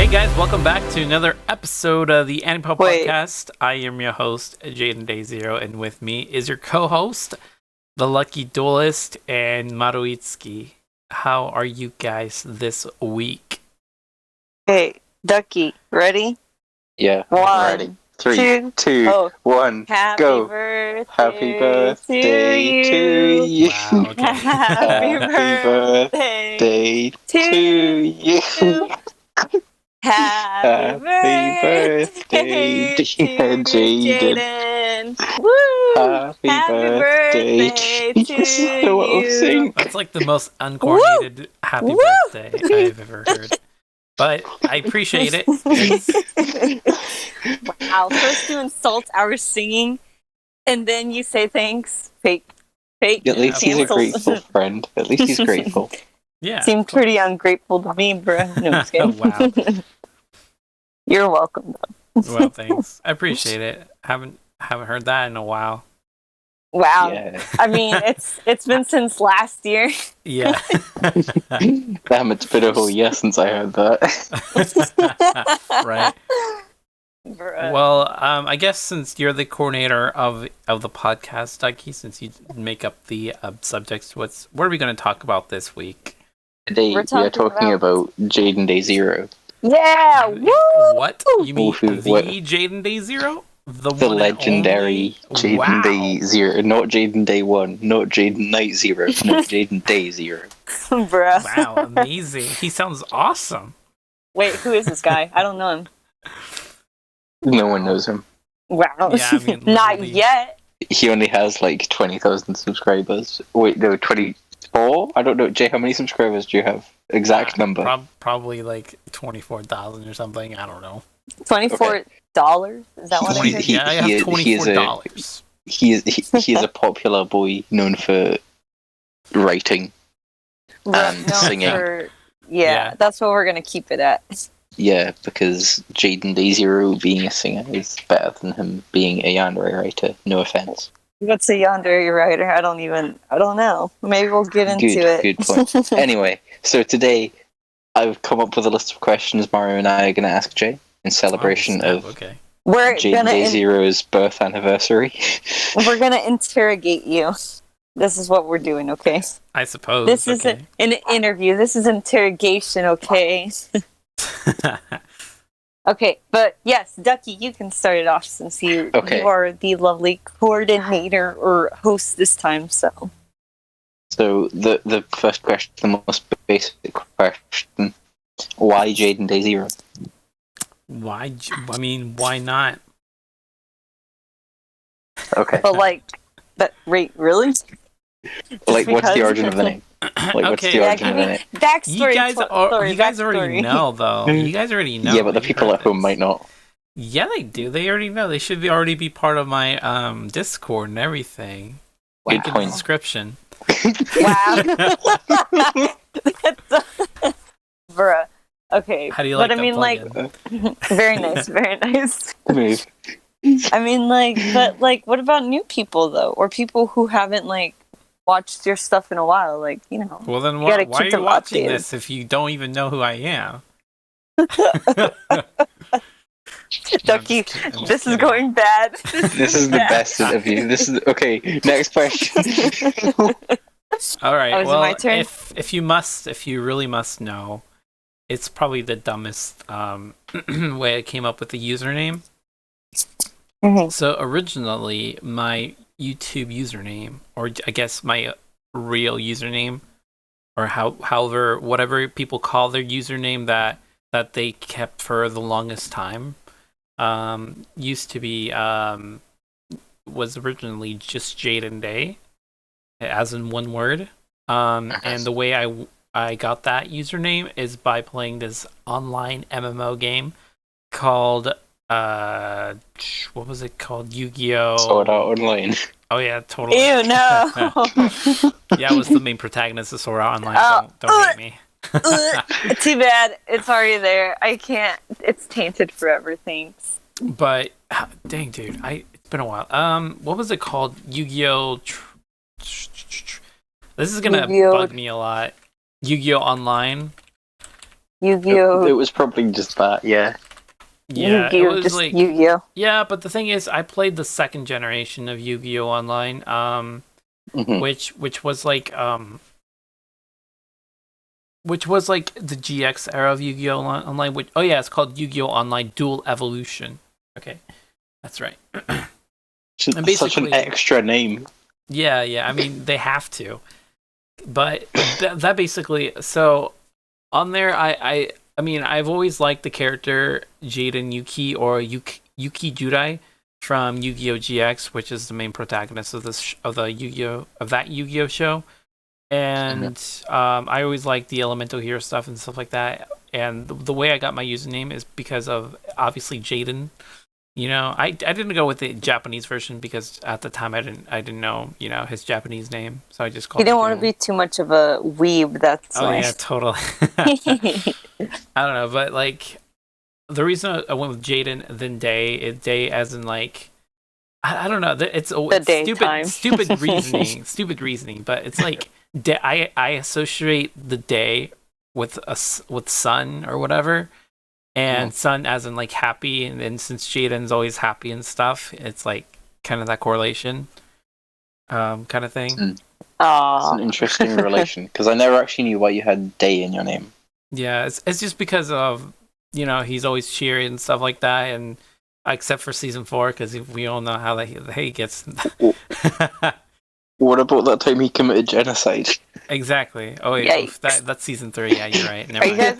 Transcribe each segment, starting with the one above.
Hey guys, welcome back to another episode of the Anipop podcast. I am your host, JadendayZero, and with me is your co-host, the Lucky Duelist, and Maruitsuki. How are you guys this week? Hey, Ducky, ready? Yeah, One, ready. 3, 2, 1, Happy go! Birthday Happy birthday to you! Wow, okay. Happy birthday to you! Happy birthday, dear Jaden! Woo! Happy birthday to you! That's like the most uncoordinated happy birthday I've ever heard. But I appreciate it. Wow, first you insult our singing, and then you say thanks. Fake. At least he's a grateful friend. At least he's grateful. Yeah. Seemed pretty ungrateful to me, bro. No, I'm just kidding. Wow. You're welcome, though. Well, thanks. I appreciate it. Haven't heard that in a while. Wow. Yeah. I mean, it's been since last year. Yeah. Damn, it's been a whole year since I heard that. Right. Bruh. Well, I guess since you're the coordinator of the podcast, Ducky, since you make up the subjects, what are we going to talk about this week? Today we are talking about JadendayZero. Yeah! Woo! What? You mean the JadendayZero? The legendary JadendayZero, not JadendayOne, not JadendNightZero, not JadendayZero. Bruh. Wow, amazing. He sounds awesome. Wait, who is this guy? I don't know him. No one knows him. Wow. Yeah, I mean, Not literally. yet. He only has like 20,000 subscribers. Wait, no, 24? I don't know. Jay, how many subscribers do you have? Exact number. Probably like 24,000 or something. I don't know. $24? Is that what I heard? Yeah, I have $24. He is a popular boy known for writing and singing. Yeah, that's what we're going to keep it at. Yeah, because JadendayZero being a singer is better than him being a yandere writer. No offense. What's a yandere writer? I don't know. Maybe we'll get into it. Good point. Anyway, so today I've come up with a list of questions Mario and I are going to ask Jay in celebration of JadendayZero's birth anniversary. We're going to interrogate you. This is what we're doing, okay? I suppose. This isn't an interview. This is interrogation, okay? Okay, but yes, Ducky, you can start it off since you are the lovely coordinator or host this time. So the first question, the most basic question: why JadendayZero? Why? I mean, why not? Okay. But wait, really? Like, what's the origin of the name? What's the origin of the name? Backstory. You guys already know, though. You guys already know. Yeah, but the people at home might not. Yeah, they do. They already know. They should already be part of my Discord and everything. Good point. In the description. Wow. Bruh. Okay. How do you like that? But I mean, like, very nice, very nice. Move. I mean, what about new people though, or people who haven't watched your stuff in a while? Like, you know. Well, then why are you watching this if you don't even know who I am? Ducky, this is going bad. This is the best interview. This is okay. Next question. All right. Well, my turn? if you really must know, it's probably the dumbest way I came up with the username. Mm-hmm. So originally, my YouTube username, or I guess my real username, or however whatever people call their username that they kept for the longest time, used to be was originally just Jadenday, as in one word. And the way I got that username is by playing this online MMO game called what was it called? Yu-Gi-Oh! Sword Art Online. Oh yeah, totally. Ew, no. Yeah, I was the main protagonist of Sword Art Online. Don't hate me. Too bad. It's already there. I can't. It's tainted forever. Thanks. But dang, dude, it's been a while. What was it called? Yu-Gi-Oh! This is gonna bug me a lot. Yu-Gi-Oh! Online. Yu-Gi-Oh. It was probably just that, yeah. Yeah, Yu-Gi-Oh, it was just like Yu-Gi-Oh. yeah, but the thing is, I played the second generation of Yu-Gi-Oh online, which was like the GX era of Yu-Gi-Oh online. Which it's called Yu-Gi-Oh Online Dual Evolution. Okay, that's right. And such an extra name. Yeah. I mean, they have to. But that basically, so on there, I mean, I've always liked the character Jaden Yuki or Yuki Judai from Yu-Gi-Oh GX, which is the main protagonist of that Yu-Gi-Oh show. And I always liked the elemental hero stuff and stuff like that. And the way I got my username is because of obviously Jaden. You know, I didn't go with the Japanese version because at the time I didn't know, you know, his Japanese name, so I just called. You didn't want to be too much of a weeb. That's why. Yeah, totally. I don't know, but like the reason I went with Jaden then Day, Day as in like I don't know, it's stupid reasoning, but it's like I associate the day with sun or whatever. And sun as in like happy, and then since Jaden's always happy and stuff, it's like kind of that correlation kind of thing. It's an interesting relation, because I never actually knew why you had Day in your name. Yeah, it's just because of, you know, he's always cheery and stuff like that, and except for season 4, because we all know how he gets. What about that time he committed genocide? Exactly. Oh, yeah, that's season 3. Yeah, you're right.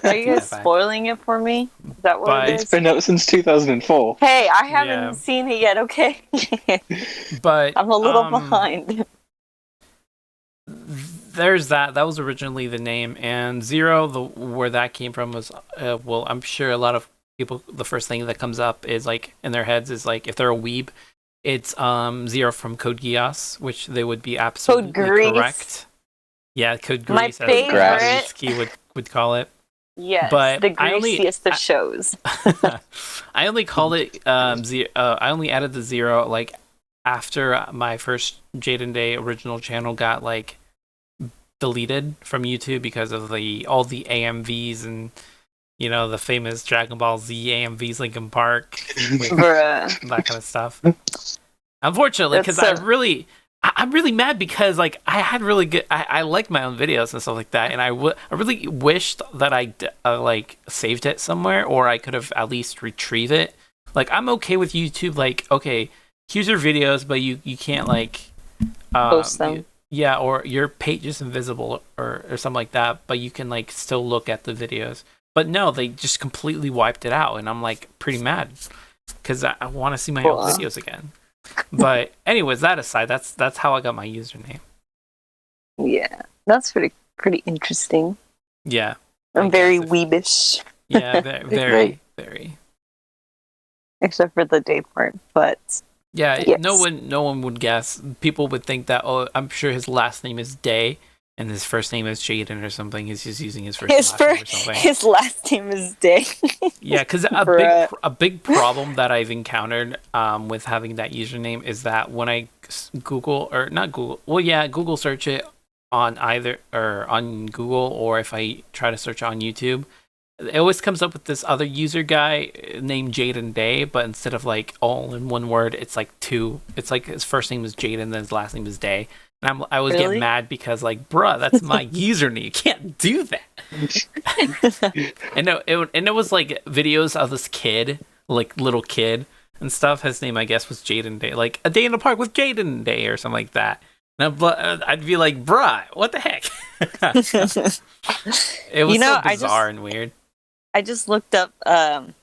Are you guys spoiling it for me? Is that what it is? It's been out since 2004. Hey, I haven't seen it yet. Okay. But I'm a little behind. There's that. That was originally the name, and Zero, where that came from was well, I'm sure a lot of people, the first thing that comes up is like in their heads is like if they're a weeb, it's Zero from Code Geass, which they would be absolutely correct. Yeah, Code Grease. My favorite. Ski would call it. Yes, but the greasiest of shows. I only called it I only added the Zero like after my first Jaden Day original channel got like deleted from YouTube because of all the AMVs and, you know, the famous Dragon Ball Z AMVs Linkin Park, that kind of stuff. Unfortunately, because I'm really mad because like I had really good, I liked my own videos and stuff like that, and I really wished that I like saved it somewhere, or I could have at least retrieve it. Like I'm okay with YouTube, like okay, here's your videos, but you can't like post them. Yeah, or your page is invisible or something like that, but you can like still look at the videos. But no, they just completely wiped it out, and I'm like pretty mad because I want to see my old videos again. But anyways, that aside, that's how I got my username. Yeah, that's pretty interesting. Yeah, I'm very weebish. Yeah, very. Except for the day part, but yeah, yes. no one would guess. People would think that, oh, I'm sure his last name is Day and his first name is Jaden or something. He's just using his first name or something. His last name is Day. Yeah, because a big problem that I've encountered with having that username is that when I Google search it on on Google, or if I try to search on YouTube, it always comes up with this other user guy named Jaden Day, but instead of like all in one word, it's like two. It's like his first name is Jaden, then his last name is Day. And I was getting mad because like, bruh, that's my username. You can't do that. And it was like videos of this kid, like little kid and stuff. His name, I guess, was Jaden Day. Like a day in the park with Jaden Day or something like that. And I'd be like, bruh, what the heck? It was so bizarre and weird. I just looked up the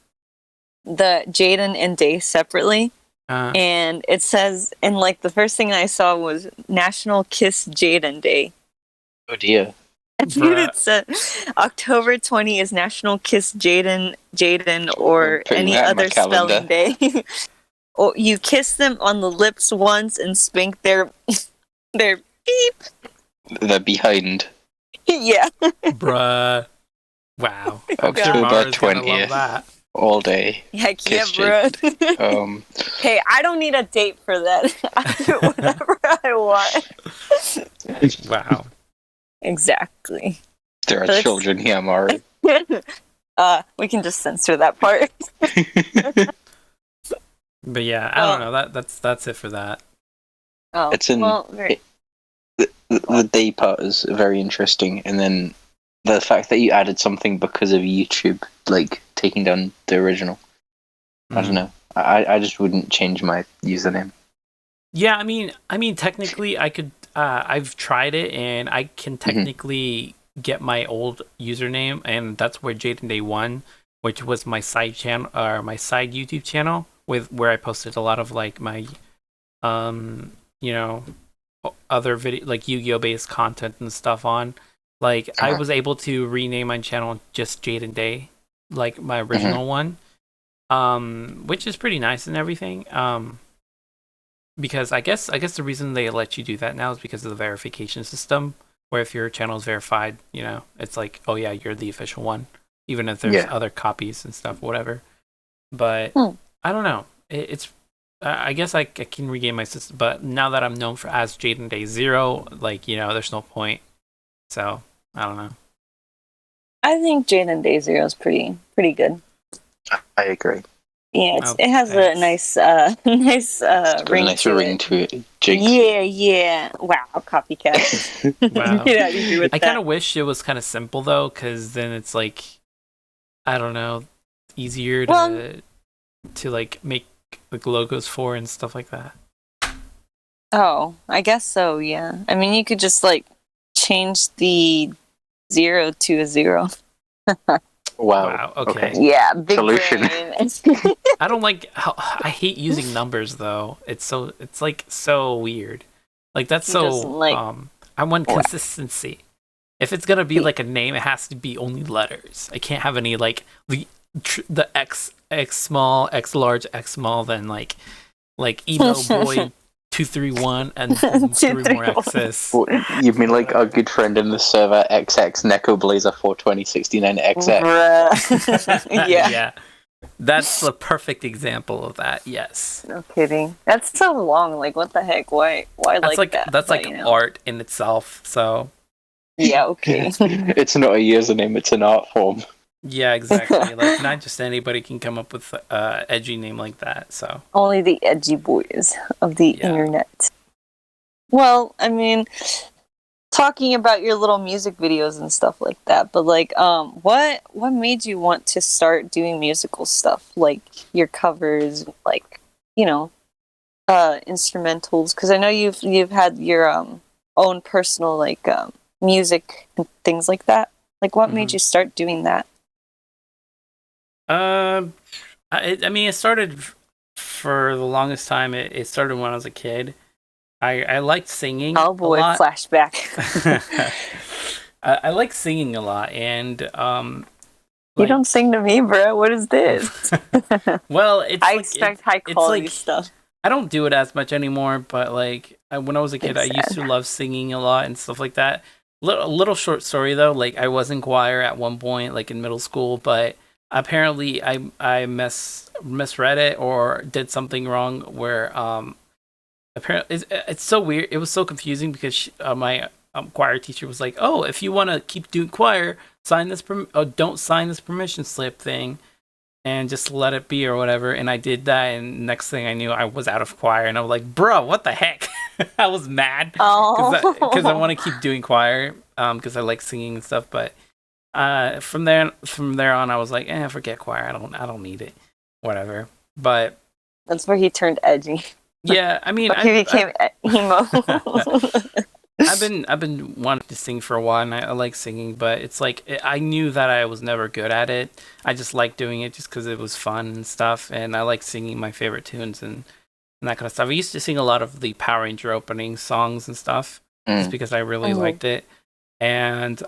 Jaden and Day separately, and it says, and like the first thing I saw was National Kiss Jaden Day. Oh dear. And it said October 20 is National Kiss Jaden or any other spelling day. Or you kiss them on the lips once and spank their beep. They're behind. Yeah. Bruh. Wow. October 20th. All day. Heck yeah, bro. Hey, I don't need a date for that. I do whatever I want. Wow. Exactly. There are children here, Mari. We can just censor that part. But yeah, I don't know. That's it for that. Oh, it's the day part is very interesting, and then the fact that you added something because of YouTube, like taking down the original. I don't know. I just wouldn't change my username. Yeah, I mean, technically, I could. I've tried it, and I can technically get my old username, and that's where JadendayZero, which was my side channel or my side YouTube channel, where I posted a lot of like my, other video like Yu-Gi-Oh based content and stuff on. Like I was able to rename my channel just JadendayZero, like my original one, which is pretty nice and everything. Because I guess the reason they let you do that now is because of the verification system, where if your channel is verified, it's like, oh yeah, you're the official one, even if there's other copies and stuff, whatever. But I don't know. It's I guess I can regain my system, but now that I'm known as JadendayZero, like there's no point. So I don't know. I think JadendayZero is pretty good. I agree. Yeah, it has a nice ring to it. Jake. Yeah. Wow, copycat. Wow. Get out of here with I kind of wish it was kind of simple though, because then it's like, I don't know, easier to like make like logos for and stuff like that. Oh, I guess so. Yeah. I mean, you could just like change the 0 to a 0. Wow. Okay. Yeah. Big solution. I don't like how I hate using numbers though. It's like so weird. Like that's so I want consistency. If it's gonna be like a name, it has to be only letters. I can't have any like the X small, X large, X small, then like emo boy 231 and 3 more X's. You mean like our good friend in the server XX Neko Blazer 42069 XX? Yeah. That's the perfect example of that. Yes. No kidding. That's so long. Like, what the heck? Why like that? That's like art in itself. So. Yeah. Okay. It's not a username. It's an art form. Yeah, exactly. Like, not just anybody can come up with an edgy name like that. So only the edgy boys of the internet. Well, I mean, talking about your little music videos and stuff like that, but like, what made you want to start doing musical stuff, like your covers, like instrumentals? Because I know you've had your own personal like music and things like that. Like, what made you start doing that? I mean, it started for the longest time. It started when I was a kid. I liked singing. Oh boy, a lot. Flashback. I like singing a lot, and you don't sing to me, bro. What is this? Well, I expect high quality stuff. I don't do it as much anymore, but like when I was a kid, I used to love singing a lot and stuff like that. Little short story though, like I was in choir at one point, like in middle school, but apparently I misread it or did something wrong where apparently it's so weird. It was so confusing because my choir teacher was like, "Oh, if you want to keep doing choir, sign this don't sign this permission slip thing, and just let it be or whatever." And I did that, and next thing I knew, I was out of choir, and I was like, "Bro, what the heck?" I was mad because I want to keep doing choir because I like singing and stuff, but. From there on, I was like, forget choir. I don't need it. Whatever. But that's where he turned edgy. Yeah, I mean, he became emo. I've been wanting to sing for a while, and I like singing, but it's like I knew that I was never good at it. I just liked doing it just because it was fun and stuff, and I like singing my favorite tunes and that kind of stuff. I used to sing a lot of the Power Ranger opening songs and stuff, just because I really liked it. And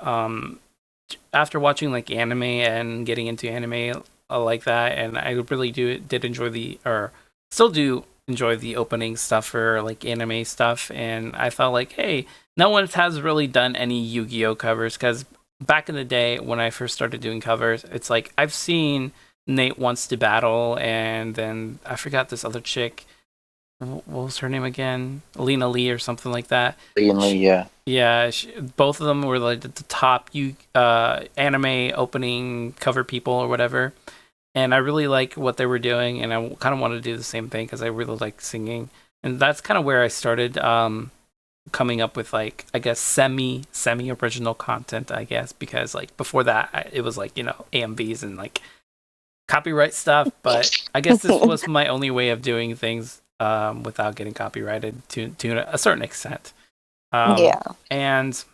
after watching like anime and getting into anime like that, and I really did enjoy still do enjoy the opening stuff for like anime stuff, and I felt like, hey, no one has really done any Yu-Gi-Oh covers, because back in the day when I first started doing covers, it's like I've seen Nate Wants to Battle, and then I forgot this other chick, what was her name again? Alina Lee or something like that. Yeah. Yeah, both of them were like the top anime opening cover people or whatever. And I really like what they were doing, and I kind of wanted to do the same thing because I really like singing. And that's kind of where I started coming up with, like, I guess semi original content, I guess, because like before that it was like, you know, AMVs and like copyright stuff. But I guess this was my only way of doing things without getting copyrighted to a certain extent. Yeah. And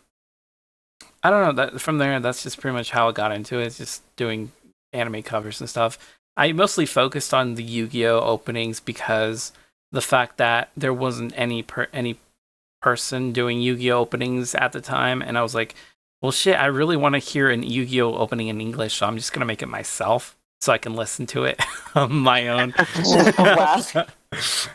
I don't know, that from there, that's just pretty much how I got into it. It's just doing anime covers and stuff. I mostly focused on the Yu-Gi-Oh openings because the fact that there wasn't any person doing Yu-Gi-Oh openings at the time, and I was like, well, shit, I really want to hear an Yu-Gi-Oh opening in English, so I'm just gonna make it myself so I can listen to it on my own. Wow.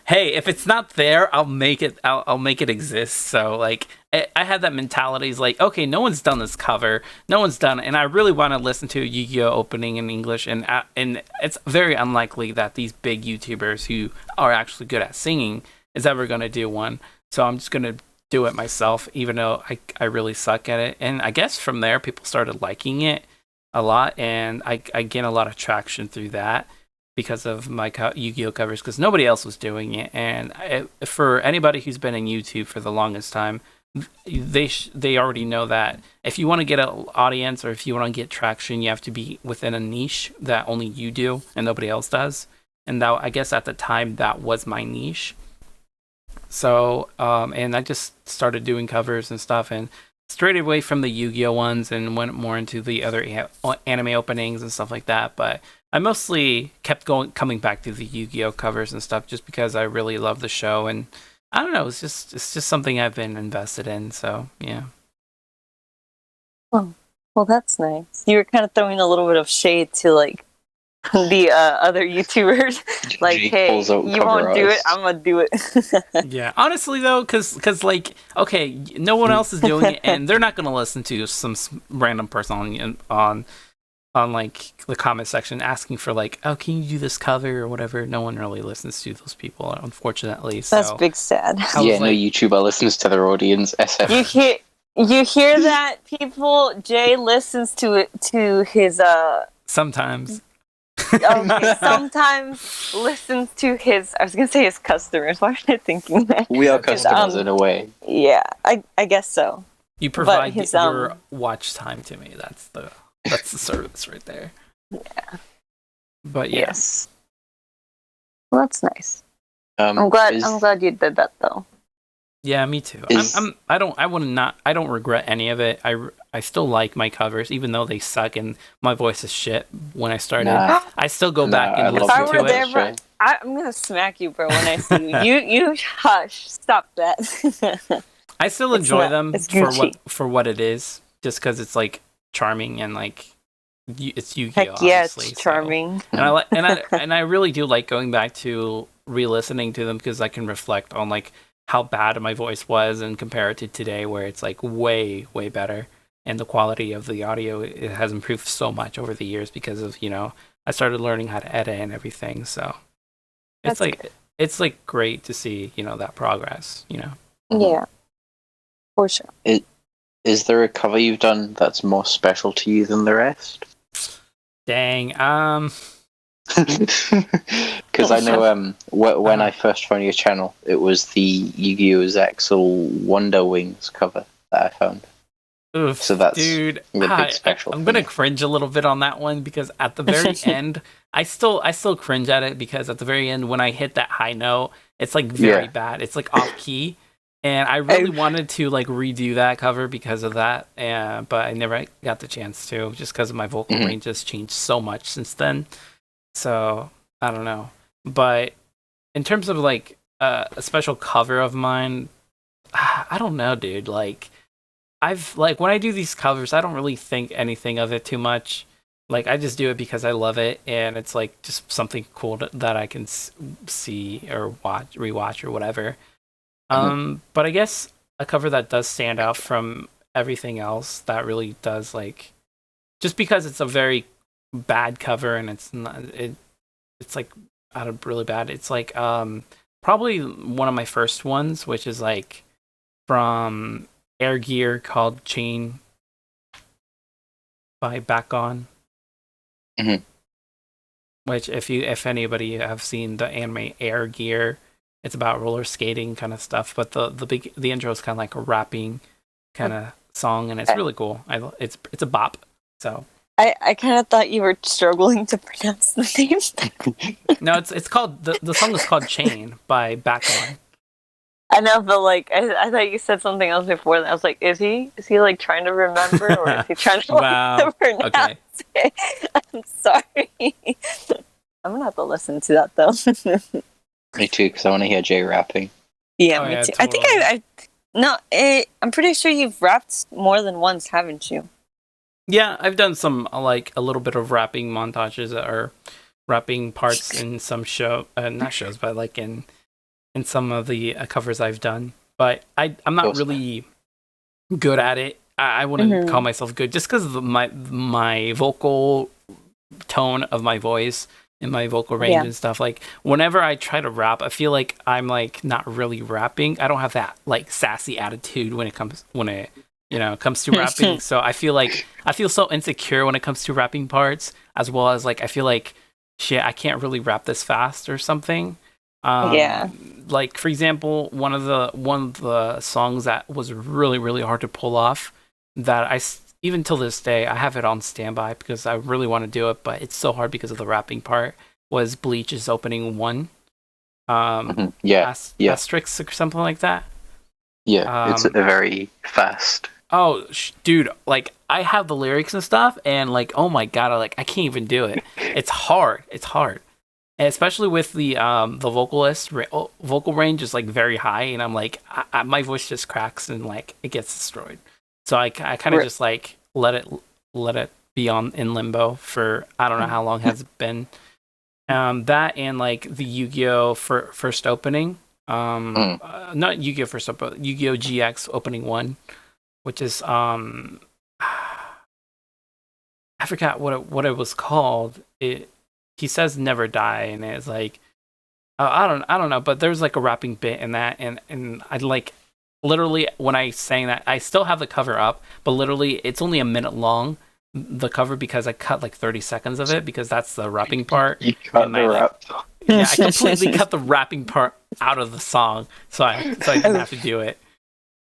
Hey, if it's not there, I'll make it. I'll make it exist. So like, I had that mentality. Is like, okay, no one's done this cover, no one's done it, and I really want to listen to a Yu-Gi-Oh opening in English. And it's very unlikely that these big YouTubers who are actually good at singing is ever going to do one. So I'm just going to do it myself, even though I really suck at it. And I guess from there, people started liking it a lot, and I gained a lot of traction through that because of my Yu-Gi-Oh covers, because nobody else was doing it. And for anybody who's been in YouTube for the longest time, they already know that if you want to get an audience or if you want to get traction, you have to be within a niche that only you do and nobody else does. And that, I guess at the time, that was my niche. So and I just started doing covers and stuff, and strayed away from the Yu-Gi-Oh ones and went more into the other anime openings and stuff like that. But I mostly kept coming back to the Yu-Gi-Oh covers and stuff just because I really love the show, and I don't know, it's just something I've been invested in. So yeah. Oh, well, that's nice. You were kind of throwing a little bit of shade to like the other YouTubers, like, hey, you won't do it, I'm gonna do it. Yeah, honestly though, because like, okay, no one else is doing it, and they're not gonna listen to some random person on like the comment section asking for like, oh, can you do this cover or whatever. No one really listens to those people, unfortunately. So that's big sad. Yeah, no YouTuber listens to their audience. SF. You hear that, people? Jay listens to his sometimes. Okay, sometimes listens to his. I was gonna say his customers. Why am I thinking that? We are customers in a way. Yeah, I guess so. You provide your watch time to me. That's the service right there. Yeah. But yeah. Yes. Well, that's nice. I'm glad you did that though. Yeah, me too. I don't regret any of it. I still like my covers, even though they suck and my voice is shit when I started. I still go back and listen to it. I'm gonna smack you, bro, when I see you. You hush. Stop that. I still enjoy them for what it is, just because it's like charming and like it's Yu-Gi-Oh. Heck yeah, it's charming. So. And I really do like going back to re-listening to them because I can reflect on like how bad my voice was and compare it to today, where it's like way better, and the quality of the audio, it has improved so much over the years because of, you know, I started learning how to edit and everything. So it's like great to see, you know, that progress, you know. Yeah, for sure. Is there a cover you've done that's more special to you than the rest? Dang. Because I know when I first found your channel, it was the Yu-Gi-Oh! Zexal Wonder Wings cover that I found. Oof, so that's dude, big special. I'm gonna cringe a little bit on that one because at the very end, I still cringe at it because at the very end when I hit that high note, it's like very bad. It's like off key, and I really wanted to like redo that cover because of that, but I never got the chance to, just because my vocal range has changed so much since then. So I don't know, but in terms of like a special cover of mine, I don't know, dude. Like when I do these covers, I don't really think anything of it too much. Like I just do it because I love it, and it's like just something cool that I can see or rewatch or whatever. But I guess a cover that does stand out from everything else, that really does, like, just because it's a very bad cover and it's not, it's like really bad. It's like probably one of my first ones, which is like from Air Gear called Chain by Back On. Mhm. Which if anybody have seen the anime Air Gear, it's about roller skating kind of stuff, but the intro is kind of like a rapping kind of song, and it's really cool. It's a bop. So I kind of thought you were struggling to pronounce the name. no, it's called the song is called Chain by Back On. I know, but like I thought you said something else before that. I was like, is he like trying to remember, or is he trying to Wow. pronounce it? I'm sorry. I'm gonna have to listen to that though. Me too, because I want to hear Jay rapping. Yeah, Oh, me yeah, too. I think I'm pretty sure you've rapped more than once, haven't you? Yeah, I've done some like a little bit of rapping montages or rapping parts in some not shows, but like in some of the covers I've done. But I'm not really good at it. I wouldn't call myself good just because of my vocal tone of my voice and my vocal range and stuff. Like whenever I try to rap, I feel like I'm like not really rapping. I don't have that like sassy attitude when it comes to rapping. So I feel so insecure when it comes to rapping parts, as well as like I feel like shit, I can't really rap this fast or something. Like for example, one of the songs that was really, really hard to pull off, that even till this day I have it on standby because I really want to do it, but it's so hard because of the rapping part, was Bleach's opening one. Asterix or something like that. Yeah, it's a very fast. Oh, dude! Like I have the lyrics and stuff, and like, oh my god, I can't even do it. It's hard. It's hard, and especially with the vocal range is like very high, and I'm like, my voice just cracks and like it gets destroyed. So I kind of just like let it be in limbo for I don't know how long has it been. That and like the Yu-Gi-Oh first opening. Not Yu-Gi-Oh first opening, Yu-Gi-Oh GX opening one, which is I forgot what it was called. He says never die, and it's like I don't know, but there's like a rapping bit in that, and I like literally when I sang that, I still have the cover up, but literally it's only a minute long, the cover, because I cut like 30 seconds of it because that's the rapping part. You cut the rap. Yeah, I completely cut the rapping part out of the song, so I didn't have to do it.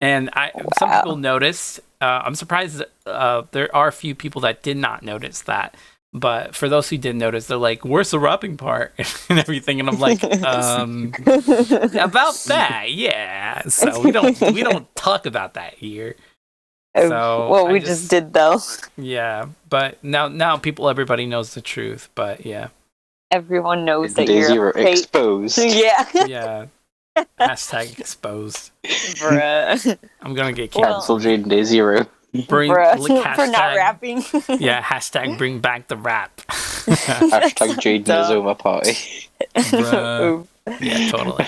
And some people noticed. I'm surprised that there are a few people that did not notice that. But for those who did notice, they're like, "Where's the rapping part?" and everything, and I'm like, "About that, yeah." So we don't talk about that here. So well, we just did though. Yeah, but now everybody knows the truth. But yeah, everyone knows that you're exposed. Yeah. Yeah. Hashtag exposed. Bruh. I'm gonna get canceled. JadendayZero. For not rapping. Yeah, hashtag bring back the rap. Hashtag Jaden is over party. Bruh. Yeah, totally.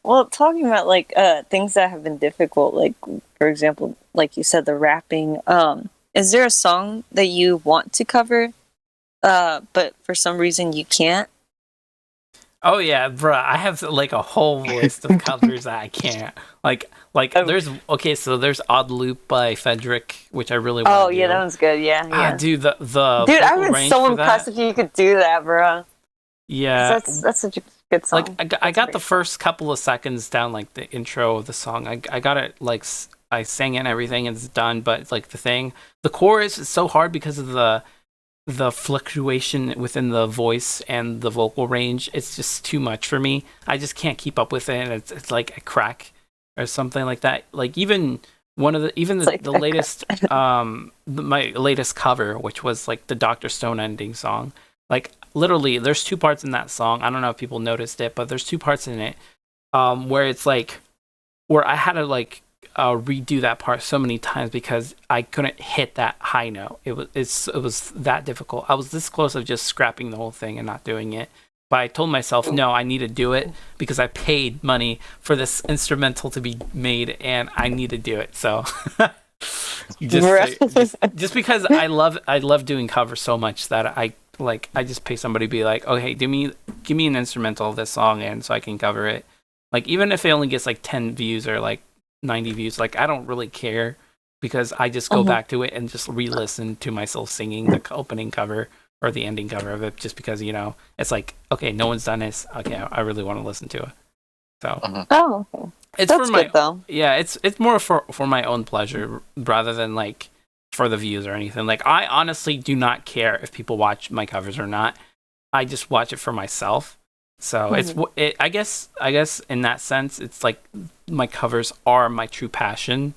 Well, talking about like things that have been difficult, like for example, like you said, the rapping. Is there a song that you want to cover, but for some reason you can't? Oh yeah, bruh. I have like a whole list of covers that I can't. Like there's there's Odd Loop by Fedric, which I really want to do. Yeah, that one's good. Yeah. Dude, the dude, I was so impressed if you could do that, bro. Yeah, that's such a good song. Like I got the first couple of seconds down, like the intro of the song. I got it, like I sang it and everything, and it's done. But like the chorus is so hard because of the fluctuation within the voice and the vocal range. It's just too much for me. I just can't keep up with it, and it's like a crack or something like that. Like even the latest my latest cover, which was like the Dr. Stone ending song. Like literally there's two parts in that song. I don't know if people noticed it, but there's two parts in it where it's like where I had to like redo that part so many times because I couldn't hit that high note. It was that difficult. I was this close of just scrapping the whole thing and not doing it. But I told myself, no, I need to do it because I paid money for this instrumental to be made, and I need to do it. So just because I love doing covers so much that I just pay somebody to be like, oh hey, give me an instrumental of this song, and so I can cover it. Like even if it only gets like 10 views or like 90 views, like I don't really care because I just go back to it and just re-listen to myself singing the opening cover or the ending cover of it, just because it's like, okay, no one's done this. Okay, I really want to listen to it. So okay. it's That's for my good though. Yeah, it's more for my own pleasure rather than like for the views or anything. Like I honestly do not care if people watch my covers or not. I just watch it for myself. So I guess in that sense, it's like my covers are my true passion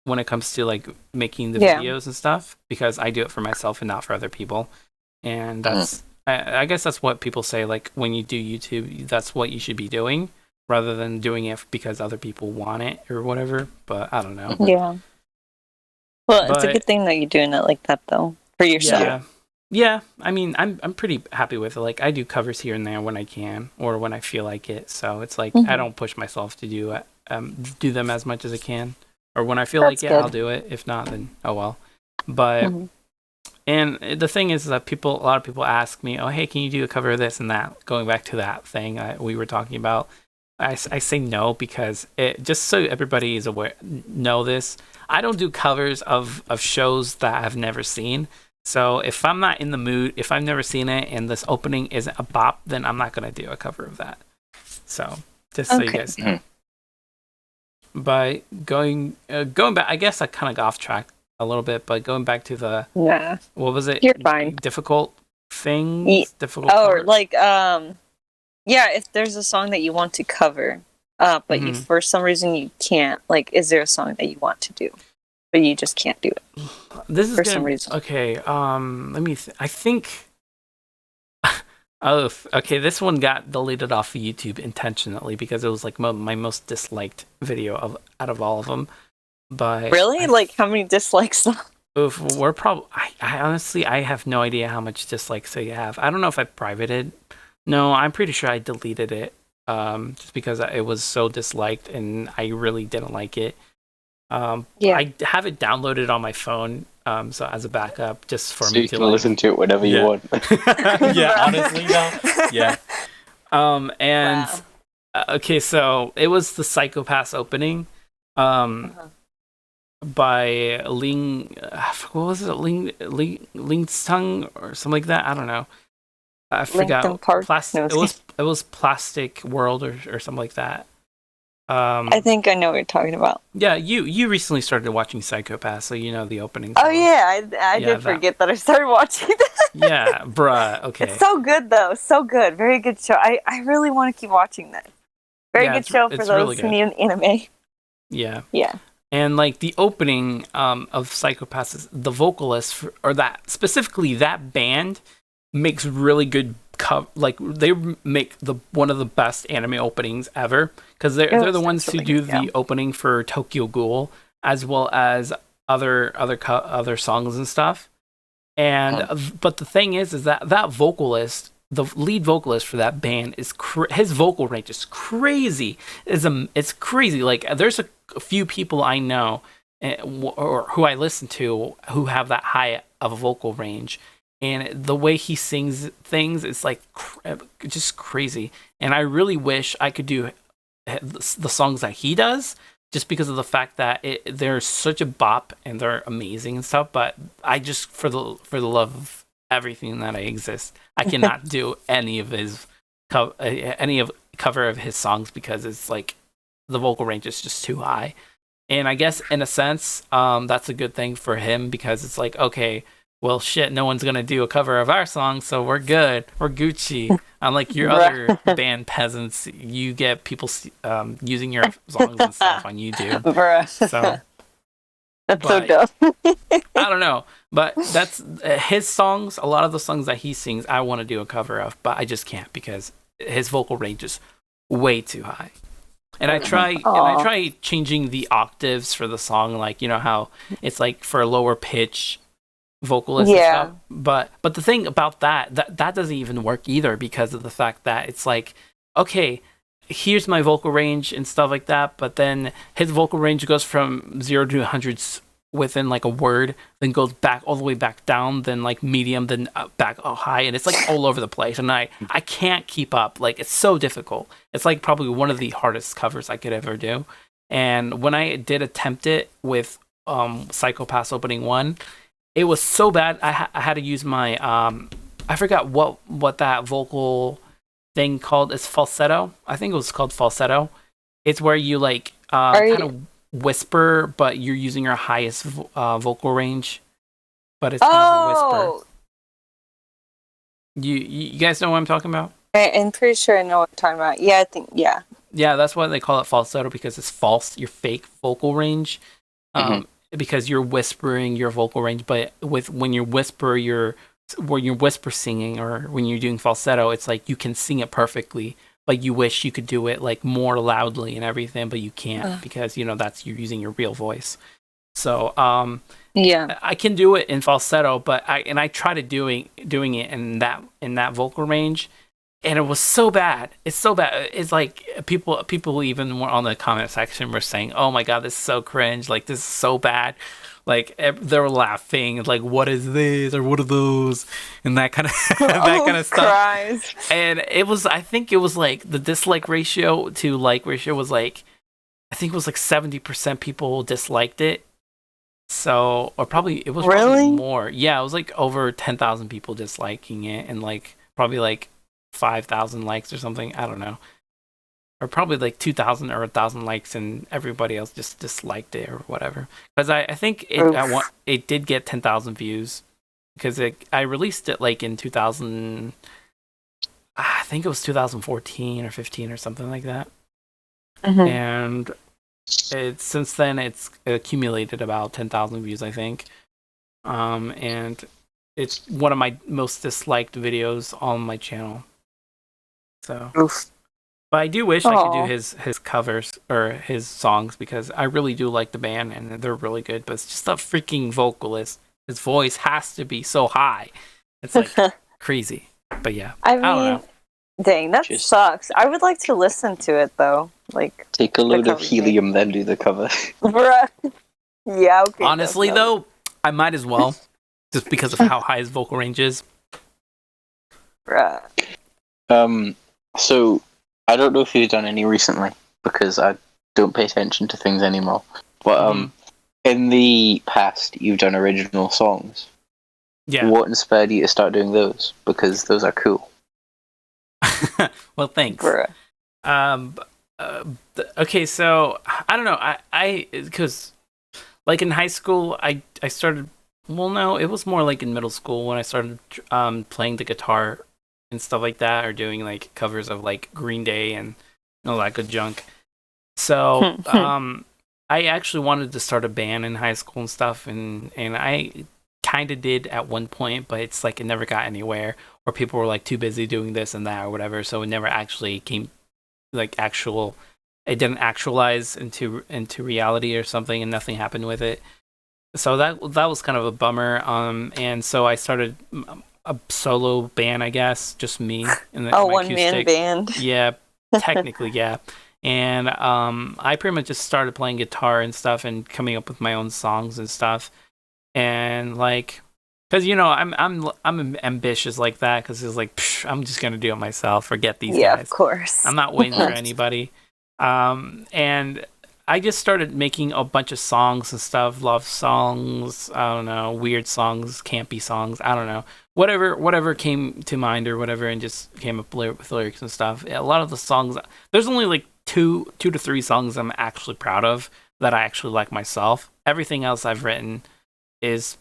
when it comes to like making the videos and stuff, because I do it for myself and not for other people. And that's I guess that's what people say, like when you do YouTube, that's what you should be doing rather than doing it because other people want it or whatever. But I don't know. Yeah. Well, it's a good thing that you're doing it like that though, for yourself. Yeah, I mean, I'm pretty happy with it. Like, I do covers here and there when I can, or when I feel like it. So it's like I don't push myself to do them as much as I can. Or when I feel like it, I'll do it. If not, then oh well. But and the thing is that a lot of people ask me, "Oh, hey, can you do a cover of this and that?" Going back to that thing we were talking about, I say no because it just so everybody is aware. Know this: I don't do covers of shows that I've never seen. So if I'm not in the mood, if I've never seen it and this opening isn't a bop, then I'm not going to do a cover of that. So just so you guys know. But going back, I guess I kind of got off track a little bit, but going back to the what was it? You're fine. Difficult things? Difficult or like if there's a song that you want to cover, but you for some reason you can't, like, is there a song that you want to do? But you just can't do it. This is for some reason. Okay, let me. I think. Oh, okay. This one got deleted off of YouTube intentionally because it was like my most disliked video out of all of them. But really, like how many dislikes? We're probably. I honestly have no idea how much dislikes I have. I don't know if I privated. No, I'm pretty sure I deleted it. Just because it was so disliked and I really didn't like it. I have it downloaded on my phone, so as a backup, just for me to listen to it whenever you want. Yeah, honestly, though. Yeah. Okay, so it was the Psychopaths opening, by Ling. What was it? Ling Stung or something like that. I don't know. I forgot. It was Plastic World or something like that. I think I know what you're talking about. Yeah, you recently started watching Psychopaths, so you know the opening. Oh yeah, I did forget that I started watching that. Yeah, bruh. Okay. It's so good though, so good. Very good show. I really want to keep watching that. Very good show for those who need an anime. Yeah. Yeah. And like the opening of Psychopaths, the vocalist specifically that band makes really good. Like they make one of the best anime openings ever, because they're the ones who do the opening for Tokyo Ghoul as well as other songs and stuff. And but the thing is that vocalist, the lead vocalist for that band, is his vocal range is crazy. It's crazy. Like there's a few people I know or who I listen to who have that high of a vocal range. And the way he sings things is like just crazy. And I really wish I could do the songs that he does, just because of the fact that they're such a bop and they're amazing and stuff. But I just, for the love of everything that I exist, I cannot do any of his cover of his songs because it's like the vocal range is just too high. And I guess in a sense, that's a good thing for him, because it's like, okay, well, shit, no one's going to do a cover of our song, so we're good. We're Gucci. Unlike your other band peasants, you get people using your songs and stuff on YouTube. So, that's so dumb. I don't know. But that's his songs. A lot of the songs that he sings, I want to do a cover of, but I just can't because his vocal range is way too high. And I try changing the octaves for the song, like, you know how it's like for a lower pitch vocalist and stuff. But the thing about that doesn't even work either, because of the fact that it's like, okay, here's my vocal range and stuff like that, but then his vocal range goes from 0 to 100 within like a word, then goes back all the way back down, then like medium, then back high, and it's like all over the place, and I can't keep up. Like it's so difficult. It's like probably one of the hardest covers I could ever do. And when I did attempt it with Psychopaths Opening 1, it was so bad. I had to use my I forgot what that vocal thing called. It's falsetto. I think it was called falsetto. It's where you like kind of whisper, but you're using your highest vocal range. But it's kind of a whisper. You guys know what I'm talking about? I'm pretty sure I know what you're talking about. Yeah, I think Yeah, that's why they call it falsetto, because it's false, your fake vocal range. Because you're whispering your vocal range, but when you whisper when you're whisper singing, or when you're doing falsetto, it's like you can sing it perfectly, but you wish you could do it like more loudly and everything, but you can't because that's you're using your real voice. So I can do it in falsetto, but I tried doing it in that vocal range, and it was so bad. It's so bad. It's like people even were on the comment section were saying, "Oh my god, this is so cringe! Like this is so bad." Like they were laughing, like "What is this?" or "What are those?" and that kind of kind of stuff. Christ. And I think it was like the dislike ratio to like ratio was like, I think it was like 70% people disliked it. So, or probably it was probably more. Yeah, it was like over 10,000 people disliking it, and like probably like 5,000 likes or something. I don't know. Or probably like 2,000 or 1,000 likes, and everybody else just disliked it or whatever. Because I think it did get 10,000 views, because I released it like in 2000. I think it was 2014 or 15 or something like that. And since then it's accumulated about 10,000 views, I think. And it's one of my most disliked videos on my channel. So. But I do wish I could do his covers or his songs, because I really do like the band and they're really good. But it's just a freaking vocalist. His voice has to be so high. It's like crazy. But yeah, I don't know. Dang, that sucks. I would like to listen to it though. Like take a load of helium, then do the cover. Bruh. Yeah. Okay. Honestly, though, I might as well, just because of how high his vocal range is. Bruh. So. I don't know if you've done any recently, because I don't pay attention to things anymore. But in the past, you've done original songs. Yeah. What inspired you to start doing those? Because those are cool. Well, thanks. Bruh. Okay, so I don't know. I because like in high school, I started. Well, no, it was more like in middle school when I started playing the guitar and stuff like that, or doing like covers of like Green Day and all that good junk. So I actually wanted to start a band in high school and stuff, and I kind of did at one point, but it's like it never got anywhere, or people were like too busy doing this and that or whatever, so it never actually came like it didn't actualize into reality or something, and nothing happened with it. So that was kind of a bummer. And so I started a solo band, I guess, just me. And one-man band. Yeah, technically, yeah. And I pretty much just started playing guitar and stuff, and coming up with my own songs and stuff. And like, because I'm ambitious like that, because it's like I'm just gonna do it myself. Forget these guys. Yeah, of course. I'm not waiting for anybody. And I just started making a bunch of songs and stuff, love songs, I don't know, weird songs, campy songs, I don't know. Whatever came to mind or whatever, and just came up with lyrics and stuff. A lot of the songs, there's only like two to three songs I'm actually proud of that I actually like myself. Everything else I've written is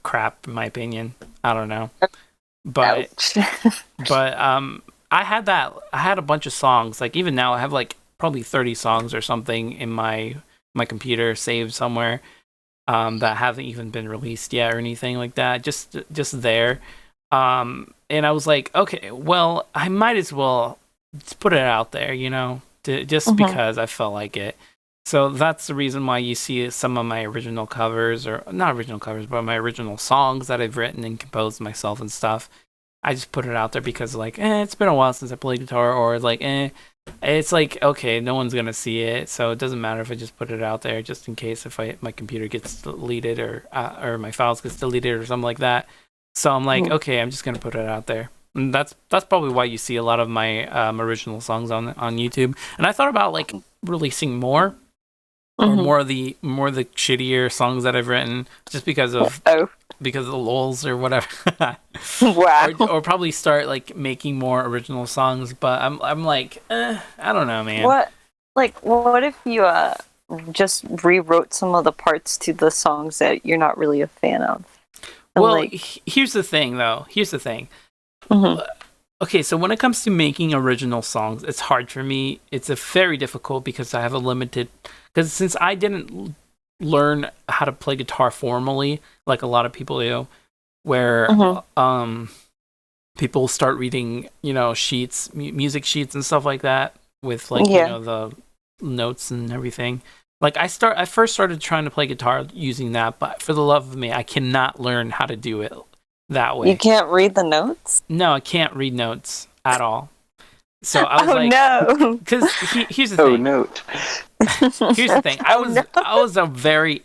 crap, in my opinion. I don't know. But I had a bunch of songs. Like even now I have like probably 30 songs or something in my computer saved somewhere that haven't even been released yet or anything like that. Just there. And I was like, okay, well, I might as well just put it out there, because I felt like it. So that's the reason why you see some of my original covers, or not original covers, but my original songs that I've written and composed myself and stuff. I just put it out there because like, it's been a while since I played guitar, or like, it's like, okay, no one's gonna see it, so it doesn't matter if I just put it out there, just in case if my computer gets deleted or my files gets deleted or something like that. So I'm like, okay, I'm just gonna put it out there. And that's probably why you see a lot of my original songs on YouTube. And I thought about like releasing more, or more of the shittier songs that I've written, just because of the lulz or whatever. Wow. or probably start like making more original songs. But I'm like, I don't know, man. What if you just rewrote some of the parts to the songs that you're not really a fan of? And well, here's the thing, though. Okay, so when it comes to making original songs, it's hard for me. It's very difficult because I have a limited... Because since I didn't learn how to play guitar formally, like a lot of people do, where people start reading, sheets, music sheets and stuff like that, with like, the notes and everything. Like I first started trying to play guitar using that, but for the love of me, I cannot learn how to do it that way. You can't read the notes? No, I can't read notes at all. So I was no. Because here's the thing. Note. Here's the thing. I was a very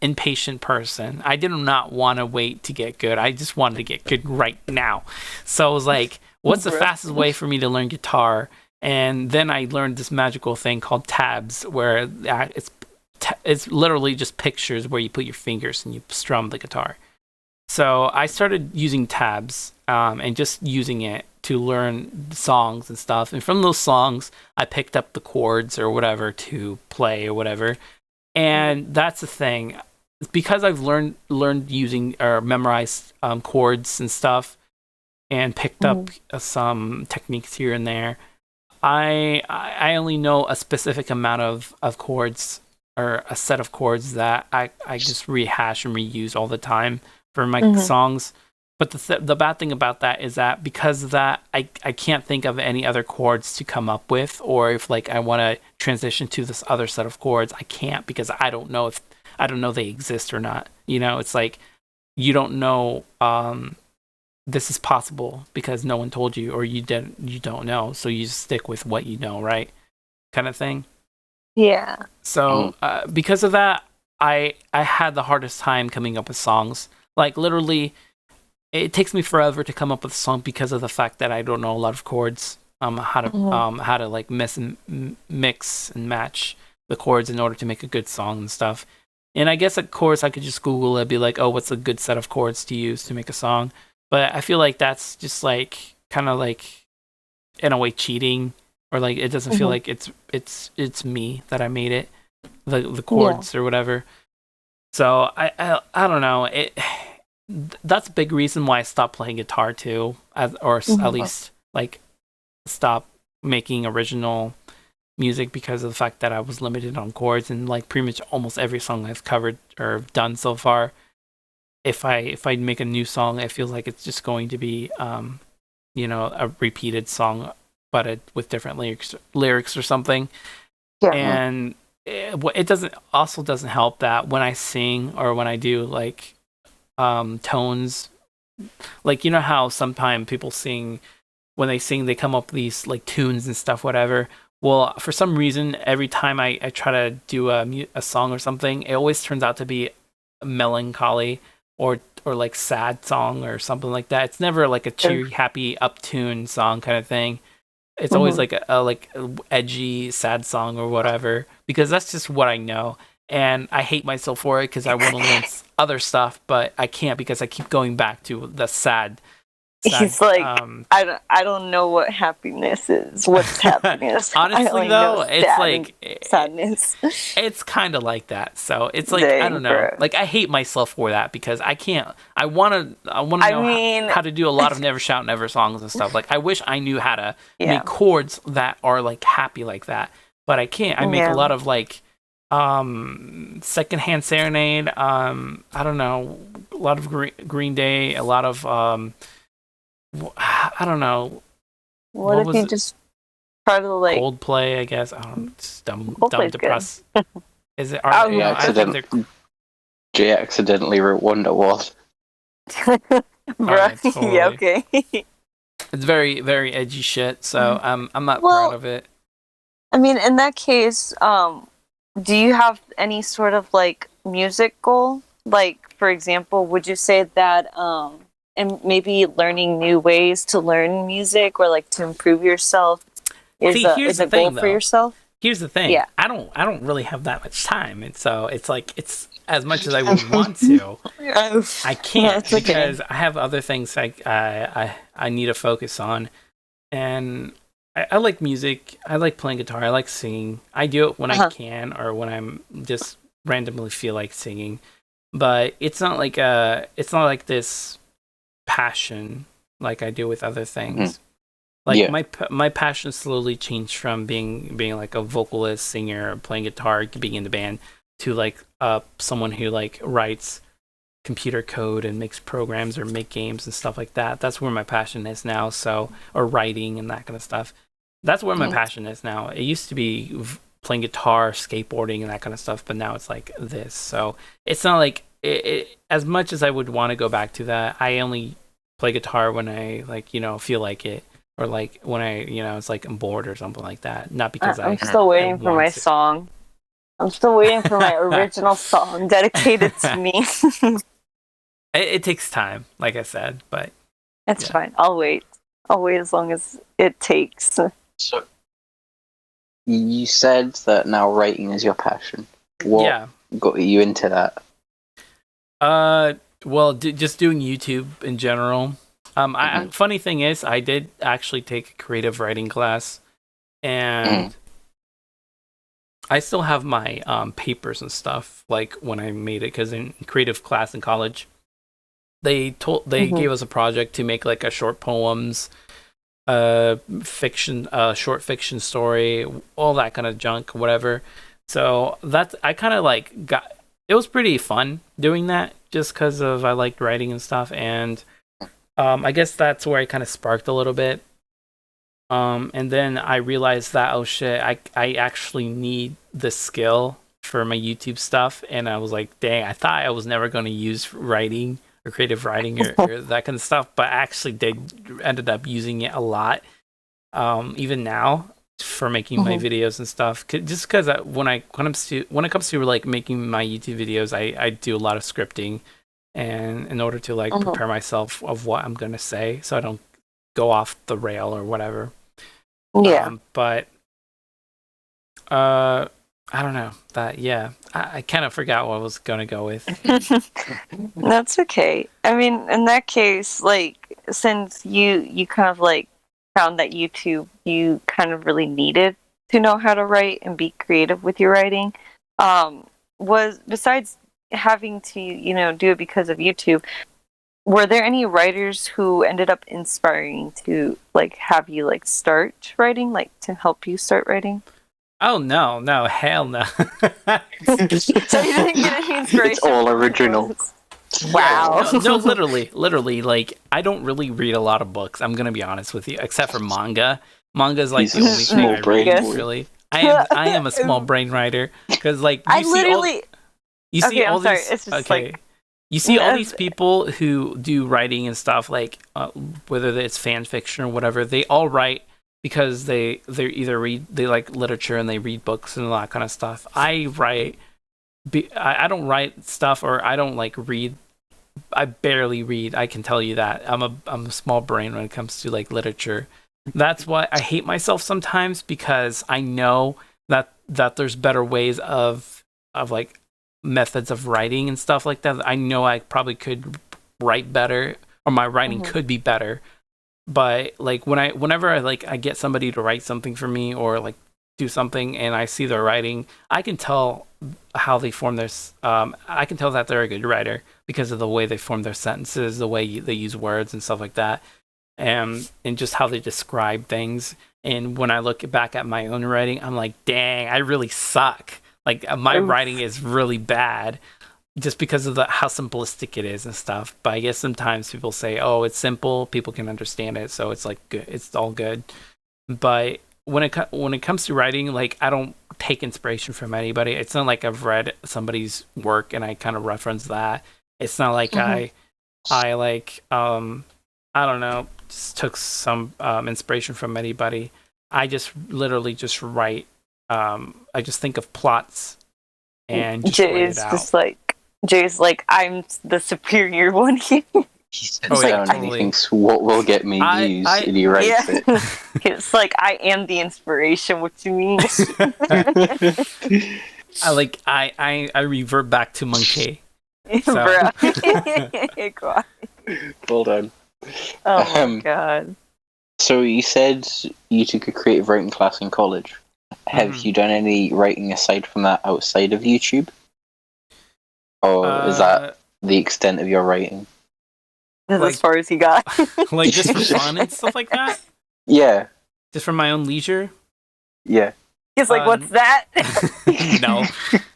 impatient person. I did not want to wait to get good. I just wanted to get good right now. So I was like, what's the fastest way for me to learn guitar? And then I learned this magical thing called tabs, where it's literally just pictures where you put your fingers and you strum the guitar. So I started using tabs and just using it to learn songs and stuff. And from those songs, I picked up the chords or whatever to play or whatever. And that's the thing. Because I've learned using or memorized chords and stuff and picked up some techniques here and there, I only know a specific amount of chords, or a set of chords that I just rehash and reuse all the time for my songs. But the bad thing about that is that because of that, I can't think of any other chords to come up with, or if like I want to transition to this other set of chords, I can't, because I don't know they exist or not. It's like you don't know this is possible because no one told you, or you don't know, so you just stick with what you know, right? Kind of thing. Yeah. So because of that, I had the hardest time coming up with songs. Like literally, it takes me forever to come up with a song because of the fact that I don't know a lot of chords. How to like mix and match the chords in order to make a good song and stuff. And I guess of course I could just Google it, be like, oh, what's a good set of chords to use to make a song? But I feel like that's just like kind of like in a way cheating, or like it doesn't feel like it's me that I made it, the chords or whatever. So I don't know. That's a big reason why I stopped playing guitar too, at least like stop making original music, because of the fact that I was limited on chords. And like pretty much almost every song I've covered or done so far, if I make a new song, I feel like it's just going to be a repeated song, but with different lyrics or something. Yeah. And it doesn't help that when I sing or when I do like tones, like how sometimes people sing, when they sing they come up with these like tunes and stuff, whatever. Well, for some reason, every time I try to do a song or something, it always turns out to be melancholy or like sad song or something like that. It's never like a cheery, happy, uptune song kind of thing. It's always like a edgy, sad song or whatever, because that's just what I know. And I hate myself for it because I want to learn other stuff, but I can't because I keep going back to the sad. He's like, I don't know what happiness is. What's happiness? Honestly, though, it's like sadness. It's kind of like that. So it's like, I don't know. Bro. Like I hate myself for that because I can't. I want to know how to do a lot of Never Shout Never songs and stuff. Like I wish I knew how to make chords that are like happy like that, but I can't. I make a lot of like Secondhand Serenade. I don't know, a lot of Green Day, a lot of I don't know. What if you just try to like Coldplay? I guess I don't know. It's dumb depressed. Is it? Jay accidentally wrote Wonderwall. Right. totally. Yeah, okay. It's very, very edgy shit, so I'm not Well, proud of it. I mean, in that case, do you have any sort of like music goal? Like, for example, would you say that and maybe learning new ways to learn music or like to improve yourself See, here's is the a goal thing, for though. yourself? Here's the thing. Yeah. I don't really have that much time, and so it's like it's as much as I would want to, I can't That's okay. because I have other things I need to focus on, and I like music. I like playing guitar. I like singing. I do it when I can or when I'm just randomly feel like singing, but it's not like this passion like I do with other things. Like my passion slowly changed from being like a vocalist, singer, playing guitar, being in the band, to like someone who like writes computer code and makes programs or make games and stuff like that. That's where my passion is now. So, or writing and that kind of stuff. That's where my passion is now. It used to be playing guitar, skateboarding, and that kind of stuff, but now it's like this. So it's not like as much as I would want to go back to that. I only play guitar when I like feel like it. Or like when I, it's like I'm bored or something like that. Not because I'm still waiting for my song. I'm still waiting for my original song dedicated to me. It takes time, like I said, but it's fine. I'll wait. I'll wait as long as it takes. So you said that now writing is your passion. What got you into that? Well, just doing YouTube in general. Funny thing is, I did actually take a creative writing class, and I still have my papers and stuff like when I made it, because in creative class in college, they gave us a project to make like a short poems, fiction, short fiction story, all that kind of junk, whatever. So that's I kind of like got. It was pretty fun doing that, just because of I liked writing and stuff, and. I guess that's where I kind of sparked a little bit. And then I realized that, oh shit, I actually need this skill for my YouTube stuff. And I was like, dang, I thought I was never going to use writing or creative writing or that kind of stuff. But I actually ended up using it a lot. Even now for making my videos and stuff. Just because when it comes to like making my YouTube videos, I do a lot of scripting. And in order to like prepare myself of what I'm gonna say, so I don't go off the rail or whatever. Yeah. But I don't know that. Yeah, I kind of forgot what I was gonna go with. That's okay. I mean, in that case, like since you kind of like found that YouTube, you kind of really needed to know how to write and be creative with your writing. Was besides having to do it because of YouTube, were there any writers who ended up inspiring to like have you like start writing, like to help you start writing? Oh no, hell no. So you didn't get any inspiration? It's all original. Wow. No, literally, like I don't really read a lot of books. I'm gonna be honest with you, except for manga. Manga is like the only thing I read. Really, I am a small brain writer because like you see all these. It's just okay. You see all these people who do writing and stuff, like whether it's fan fiction or whatever. They all write because they like literature and they read books and all that kind of stuff. I write. I don't write stuff, or I don't like read. I barely read. I can tell you that I'm a small brain when it comes to like literature. That's why I hate myself sometimes, because I know that there's better ways of like methods of writing and stuff like that. I know I probably could write better, or my writing could be better. But like whenever I get somebody to write something for me, or like do something, and I see their writing, I can tell how they form their. I can tell that they're a good writer because of the way they form their sentences, the way they use words and stuff like that, and just how they describe things. And when I look back at my own writing, I'm like, dang, I really suck. Like my writing is really bad, just because of how simplistic it is and stuff. But I guess sometimes people say, "Oh, it's simple. People can understand it, so it's like good. It's all good." But when it comes to writing, like I don't take inspiration from anybody. It's not like I've read somebody's work and I kind of reference that. It's not like I like I don't know, just took some inspiration from anybody. I just literally just write. I just think of plots and just write it out. Jay's like, I'm the superior one here. He sits down and he thinks, what will get me views? And he writes it. It's like, I am the inspiration, what you mean? I revert back to monkey. So. Bruh. Well done. Oh my god. So you said you took a creative writing class in college. Have you done any writing aside from that outside of YouTube? Or is that the extent of your writing? That's as far as he got. Like just for fun and stuff like that? Yeah. Just for my own leisure? Yeah. He's like, what's that? No.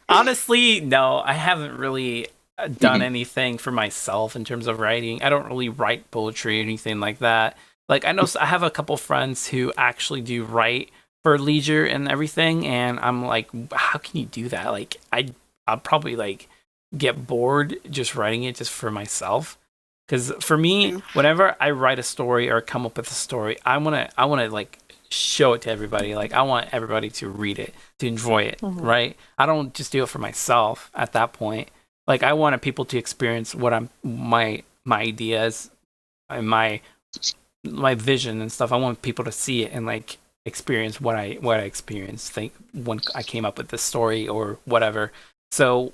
Honestly, no. I haven't really done anything for myself in terms of writing. I don't really write poetry or anything like that. Like, I know I have a couple friends who actually do write for leisure and everything, and I'm like, how can you do that? Like, I'll probably like get bored just writing it just for myself. Because for me, whenever I write a story or come up with a story, I wanna like show it to everybody. Like, I want everybody to read it, to enjoy it, right? I don't just do it for myself at that point. Like, I wanted people to experience what my ideas and my vision and stuff. I want people to see it and like experience what I experienced. Think when I came up with this story or whatever. So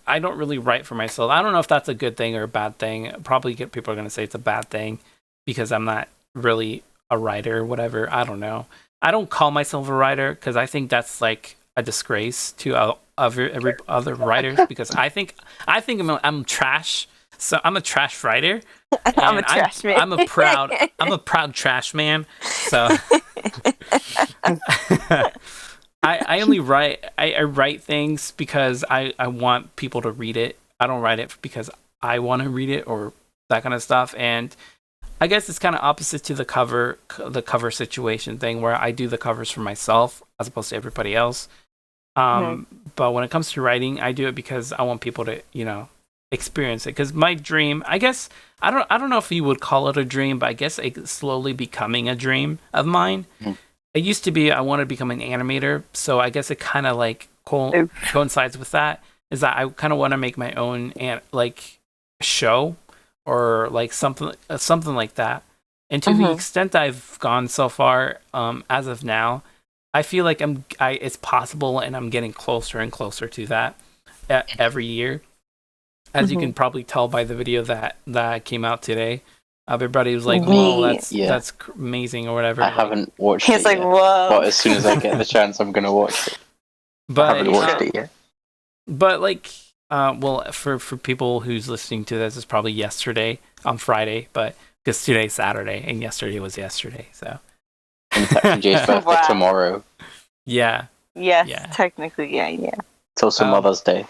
I don't really write for myself. I don't know if that's a good thing or a bad thing. Probably people are going to say it's a bad thing because I'm not really a writer or whatever. I don't know. I don't call myself a writer because I think that's like a disgrace to every other writers because I think I'm trash. So I'm a trash writer. I'm a trash man. I'm a proud trash man. So I only write. I write things because I want people to read it. I don't write it because I want to read it or that kind of stuff. And I guess it's kind of opposite to the cover situation thing where I do the covers for myself as opposed to everybody else. But when it comes to writing, I do it because I want people to, experience it. Because my dream, I guess, I don't know if you would call it a dream, but I guess it's slowly becoming a dream of mine. It used to be I want to become an animator, so I guess it kind of like coincides with that. Is that I kind of want to make my own like show or like something like that. And to the extent I've gone so far, as of now, I feel like it's possible, and I'm getting closer and closer to that every year. As you can probably tell by the video that came out today. Everybody was like, "Whoa, that's amazing," or whatever. I haven't watched it yet. Whoa. But as soon as I get the chance, I'm gonna watch it. But I haven't watched it yet. But like, well, for people who's listening to this, it's probably yesterday on Friday, but because today's Saturday and yesterday was yesterday, so. In fact, Jay's birthday tomorrow. Yeah. Yes, technically, yeah. It's also Mother's Day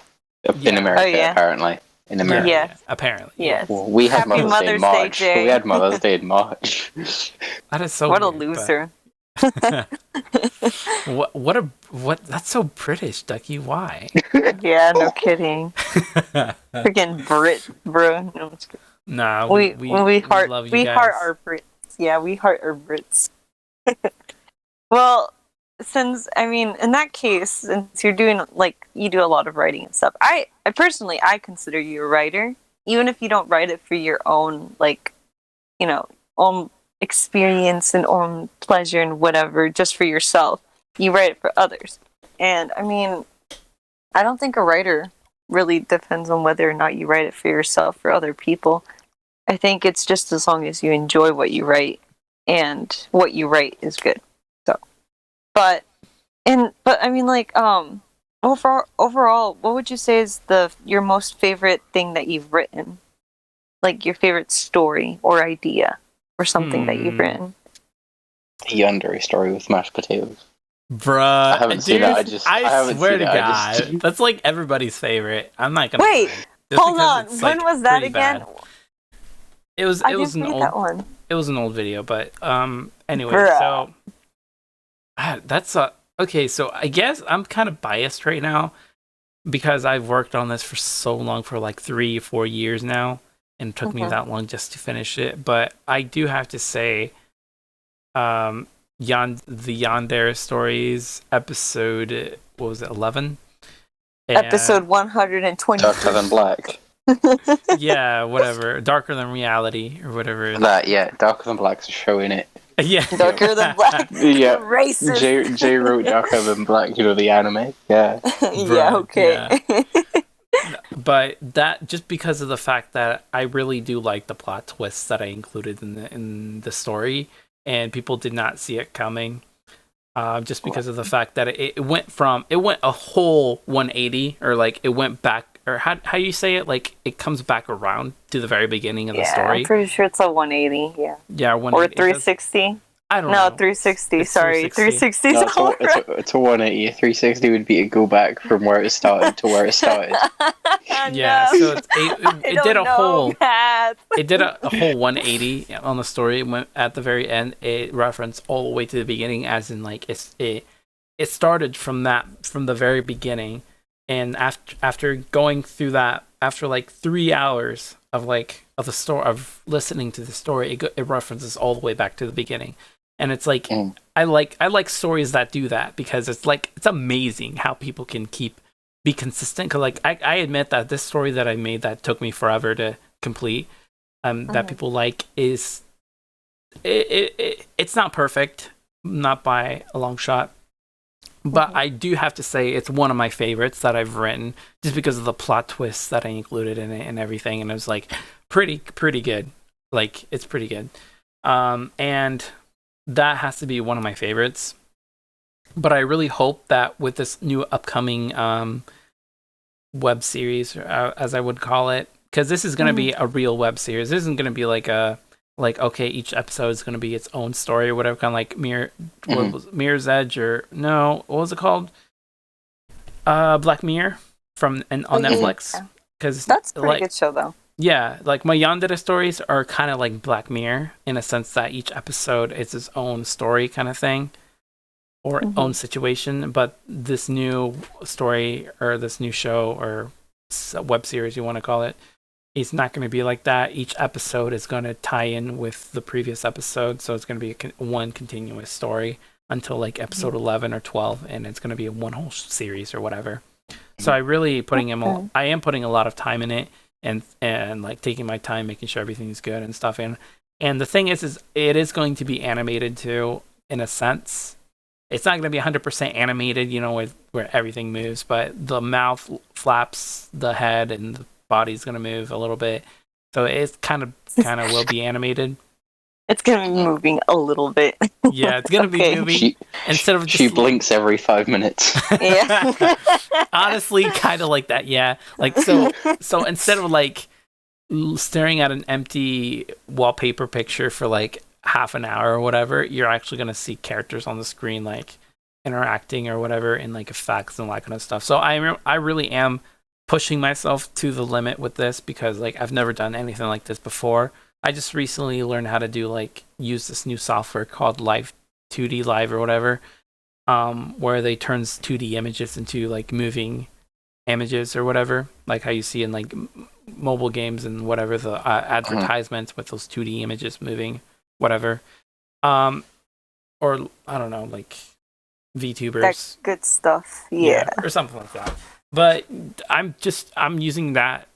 in America, apparently. In America, apparently. Yes. Well, we had Mother's Day in March. We had Mother's Day in March. That is so. What weird, a loser! What? That's so British, Ducky. Why? Yeah, no kidding. Freaking Brit, bro. No, nah, we heart love you guys. heart our Brits. Yeah, we heart our Brits. Well, since in that case, since you're doing you do a lot of writing and stuff, I personally consider you a writer, even if you don't write it for your own own experience and own pleasure and whatever, just for yourself. You write it for others, and I don't think a writer really depends on whether or not you write it for yourself or other people. I think it's just as long as you enjoy what you write and what you write is good. But overall, what would you say is your most favorite thing that you've written? Like your favorite story or idea or something that you've written? The Yandere story with mashed potatoes. Bruh, I haven't seen it. I swear to God, that's like everybody's favorite. I'm not gonna wait. Hold on. When was that again? Bad. It was an old one. It was an old video, but anyway, Bruh. so that's okay. So I guess I'm kind of biased right now because I've worked on this for so long, for like 3 or 4 years now, and it took me that long just to finish it. But I do have to say, the Yandere Stories episode, what was it, 11? Episode 120. Darker Than Black. Yeah, whatever. Darker Than Reality, or whatever. That, yeah, Darker Than Black's a show in it. Yeah. Darker Than Black. Yeah. Racist. Jay wrote Darker Than Black, the anime. Yeah. Yeah, okay. Yeah. But that, just because of the fact that I really do like the plot twists that I included in the story, and people did not see it coming. Just because of the fact that it went a whole 180, or like it went back, or how you say it, like it comes back around to the very beginning of the story. I'm pretty sure it's a 180. Yeah, 180. Or 360. I don't know. No, 360. It's Sorry, 360 is No, it's a 180. 360 would be to go back from where it started to where it started. Yeah, so it did a whole math. it did a whole 180 on the story. It went at the very end. It referenced all the way to the beginning, as in like it started from the very beginning, and after going through that, after like 3 hours of the story, of listening to the story, it references all the way back to the beginning. And it's like, I like stories that do that, because it's amazing how people can be consistent. Because like I admit that this story that I made that took me forever to complete, that people like, is it's not perfect, not by a long shot, but I do have to say it's one of my favorites that I've written, just because of the plot twists that I included in it and everything. And it was like pretty good. Like, it's pretty good. And that has to be one of my favorites. But I really hope that with this new upcoming web series, as I would call it, because this is going to be a real web series. This isn't going to be like okay, each episode is going to be its own story or whatever, kind of like Mirror's Edge, or no, what was it called? Black Mirror on Netflix. Because that's a pretty good show, though. Yeah, like my Yandere Stories are kind of like Black Mirror, in a sense that each episode is its own story kind of thing, or own situation. But this new story, or this new show, or web series, you want to call it, it's not going to be like that. Each episode is going to tie in with the previous episode, so it's going to be one continuous story until like episode 11 or 12, and it's going to be one whole series or whatever. So I really I am putting a lot of time in it, and like taking my time, making sure everything's good and stuff. And the thing is it is going to be animated too, in a sense. It's not going to be 100% animated, where everything moves, but the mouth flaps, the head, and the body's going to move a little bit. So it's kind of will be animated. It's going to be moving a little bit. Yeah, it's going to be moving. Instead of just, she blinks every 5 minutes. Yeah. Honestly, kind of like that, yeah. Like, so instead of like staring at an empty wallpaper picture for like half an hour or whatever, you're actually going to see characters on the screen like interacting or whatever, and like effects and all that kind of stuff. So I really am pushing myself to the limit with this, because like I've never done anything like this before. I just recently learned how to use this new software called 2D Live or whatever, where they turns 2D images into like moving images or whatever, like how you see in like mobile games and whatever, the advertisements with those 2D images moving, whatever. Or I don't know, like VTubers. That's good stuff. Yeah. Or something like that. But I'm using that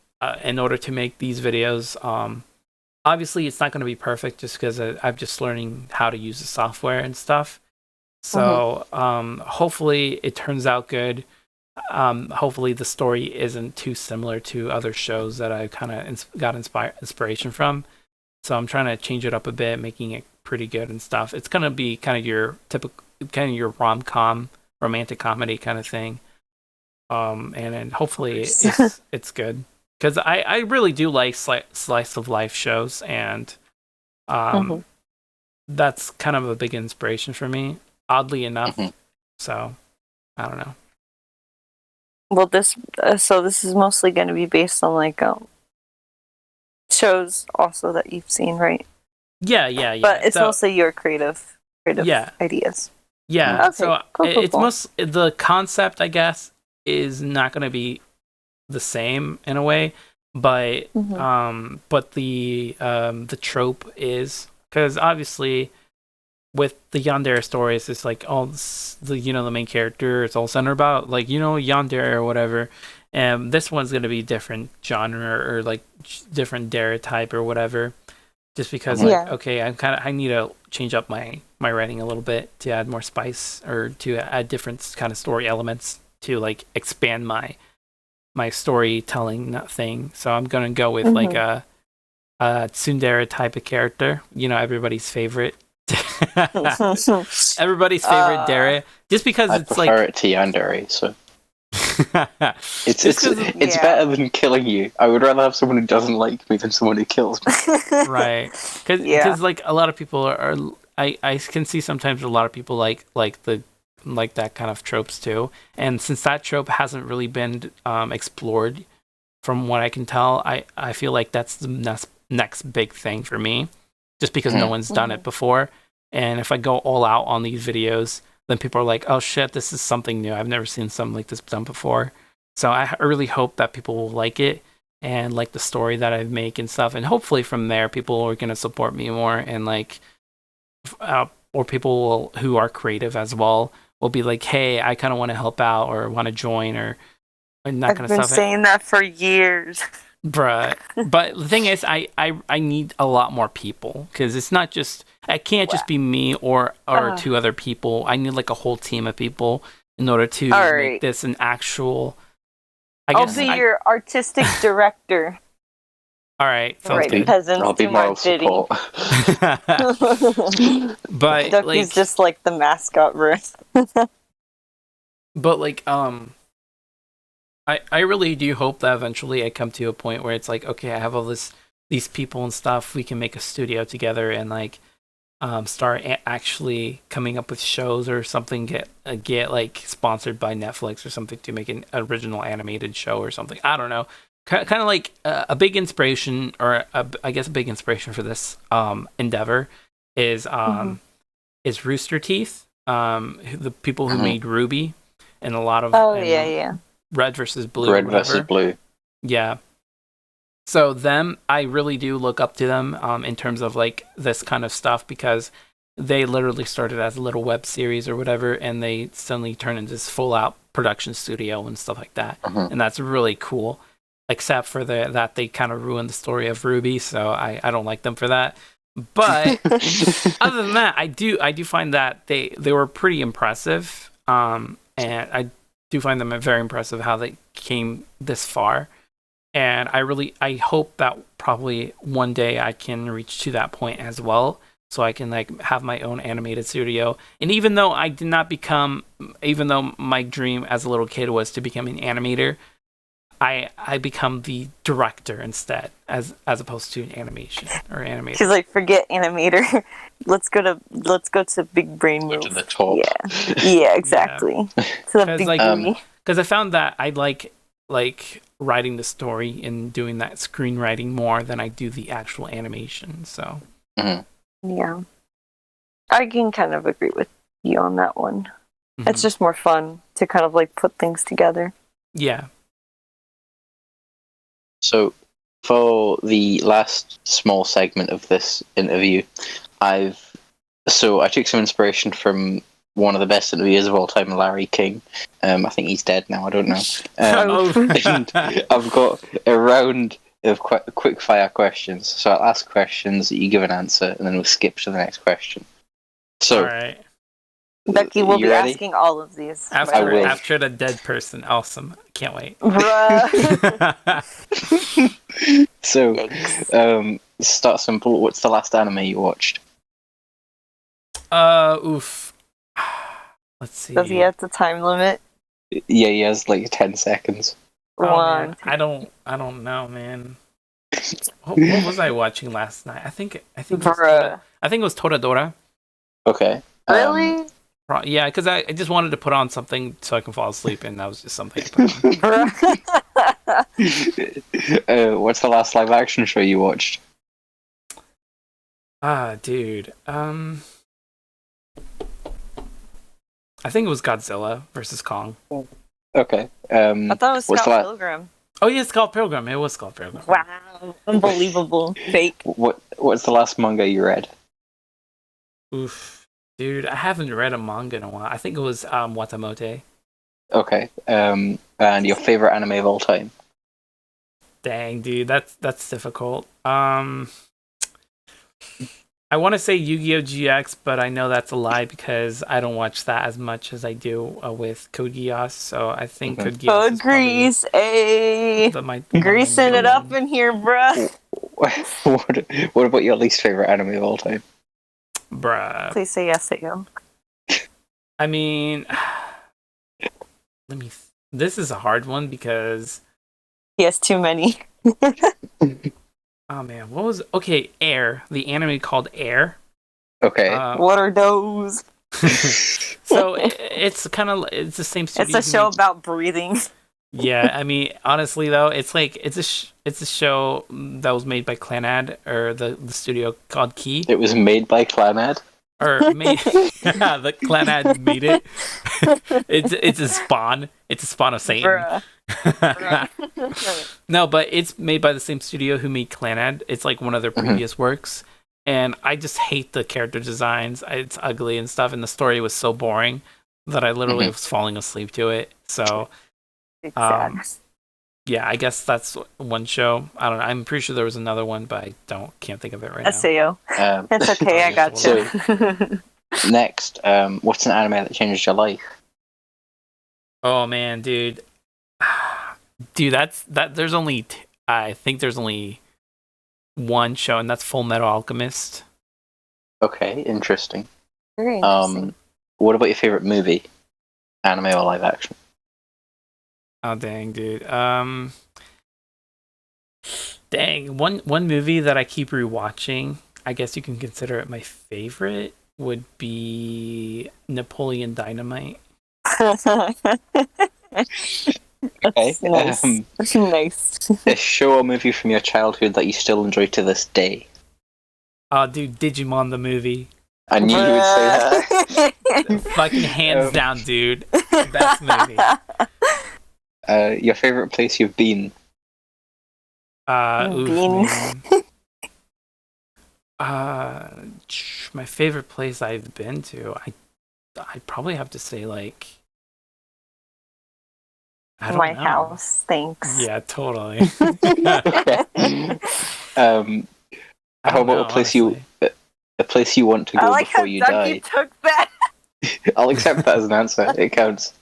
in order to make these videos. Obviously, it's not going to be perfect, just because I'm just learning how to use the software and stuff. So hopefully it turns out good. Hopefully the story isn't too similar to other shows that I kind of got inspiration from. So I'm trying to change it up a bit, making it pretty good and stuff. It's going to be kind of your typical, kind of your rom-com, romantic comedy kind of thing. And then hopefully it's good. Because I really do like slice of life shows, and that's kind of a big inspiration for me, oddly enough. So I don't know. Well, this is mostly going to be based on like shows also that you've seen, right? Yeah. But it's mostly your creative ideas. Yeah. Okay, So cool. The concept, I guess, is not going to be the same in a way, but Mhm. but the trope is because obviously with the yandere stories, it's like all the main character. It's all centered about like yandere or whatever. And this one's gonna be different genre or like different dare type or whatever. Just because like Yeah. okay, I need to change up my writing a little bit to add more spice or to add different kind of story elements to like expand my storytelling thing. So I'm gonna go with like a tsundere type of character. Everybody's favorite. Everybody's favorite dare, just because I it's prefer like it to yandere, so it's Just 'cause- it's better than killing you. I would rather have someone who doesn't like me than someone who kills me. right, because like a lot of people are I can see sometimes a lot of people like that kind of tropes too, and since that trope hasn't really been explored from what I can tell, I feel like that's the next big thing for me, just because no one's done it before. And if I go all out on these videos, then people are like, oh shit, this is something new. I've never seen something like this done before. So I really hope that people will like it and like the story that I make and stuff. And hopefully from there, people are going to support me more and like, or people who are creative as well will be like, hey, I kind of want to help out or want to join or and that I've kind of been stuff. saying that for years. Bruh. But the thing is, I need a lot more people because it's not just it can't just be me or two other people. I need like a whole team of people in order to make this an actual. I'll be your artistic director. All right, sounds good. I'll be moral support. But Ducky's just like the mascot verse. But like I really do hope that eventually I come to a point where it's like, okay, I have all these people and stuff. We can make a studio together and like start actually coming up with shows or something. Get like sponsored by Netflix or something to make an original animated show or something. I don't know. Kind of like a big inspiration, or I guess a big inspiration for this endeavor is Rooster Teeth. The people who made Ruby and a lot of Red versus Blue. Red versus Blue. Yeah. So them, I really do look up to them in terms of like this kind of stuff because they literally started as a little web series or whatever, and they suddenly turned into this full out production studio and stuff like that, and that's really cool. Except for that they kind of ruined the story of Ruby, so I don't like them for that. But other than that, I do find that they were pretty impressive, and I do find them very impressive how they came this far. And I hope that probably one day I can reach to that point as well, so I can like have my own animated studio. And even though my dream as a little kid was to become an animator, I become the director instead, as opposed to an animation or animator. She's like, forget animator. Let's go to big brain move. To the top. Yeah, exactly. Yeah. To the big brain. Because I found that I like writing the story and doing that screenwriting more than I do the actual animation. So yeah, I can kind of agree with you on that one. It's just more fun to kind of like put things together. Yeah. So, for the last small segment of this interview, I took some inspiration from one of the best interviewers of all time, Larry King. I think he's dead now. I don't know. And I've got a round of quick fire questions. So I'll ask questions, you give an answer, and then we'll skip to the next question. So, all right. Becky will be asking all of these. After the dead person. Awesome. Can't wait. So, start simple. What's the last anime you watched? Let's see. Does he have the time limit? Yeah, he has like 10 seconds. One. I don't know, man. What was I watching last night? I think it was Toradora. Okay. Really? Yeah, because I just wanted to put on something so I can fall asleep, and that was just something I put on. What's the last live action show you watched? Dude. I think it was Godzilla versus Kong. Okay. I thought it was Scott Pilgrim. Oh yeah, Scott Pilgrim. It was Scott Pilgrim. Wow, unbelievable. Fake. What's the last manga you read? Oof, dude, I haven't read a manga in a while. I think it was Watamote. Okay. And your favorite anime of all time? Dang, dude, that's difficult. I want to say Yu-Gi-Oh! GX, but I know that's a lie because I don't watch that as much as I do with Code Geass. So I think Code Geass Code is Grease, my greasing it up in here, bruh. What about your least favorite anime of all time? Bruh. Please say yes, Sayo. I mean, this is a hard one because he has too many. oh man, what was Air, the anime called Air. Okay. What are those? So it's the same studio. It's a show about breathing. Yeah, I mean, honestly though, it's a show that was made by Clanad, or the studio called Key. It was made by Clanad? Or made the Clanad made it. It's a spawn. It's a spawn of Satan. No, but it's made by the same studio who made Clanad. It's like one of their previous works. And I just hate the character designs. It's ugly and stuff, and the story was so boring that I literally was falling asleep to it. So yeah, I guess that's one show. I don't know. I'm pretty sure there was another one, but I can't think of it right now. SAO. It's okay, I got you. So, next, what's an anime that changed your life? Oh man, dude. There's only I think there's only one show, and that's Full Metal Alchemist. Okay, interesting. Very interesting. What about your favorite movie? Anime or live action? Oh dang, dude. Dang, one movie that I keep rewatching, I guess you can consider it my favorite, would be Napoleon Dynamite. Okay. Nice. Nice. A show or movie from your childhood that you still enjoy to this day? Oh, dude, Digimon the movie. I knew you would say that. Fucking hands down, dude. Best movie. Your favorite place you've been? Man. My favorite place I've been to, I'd probably have to say like I don't know. House, thanks. Yeah, totally. Okay. How about a place you want to go before you die? I like how Ducky took that. I'll accept that as an answer. It counts.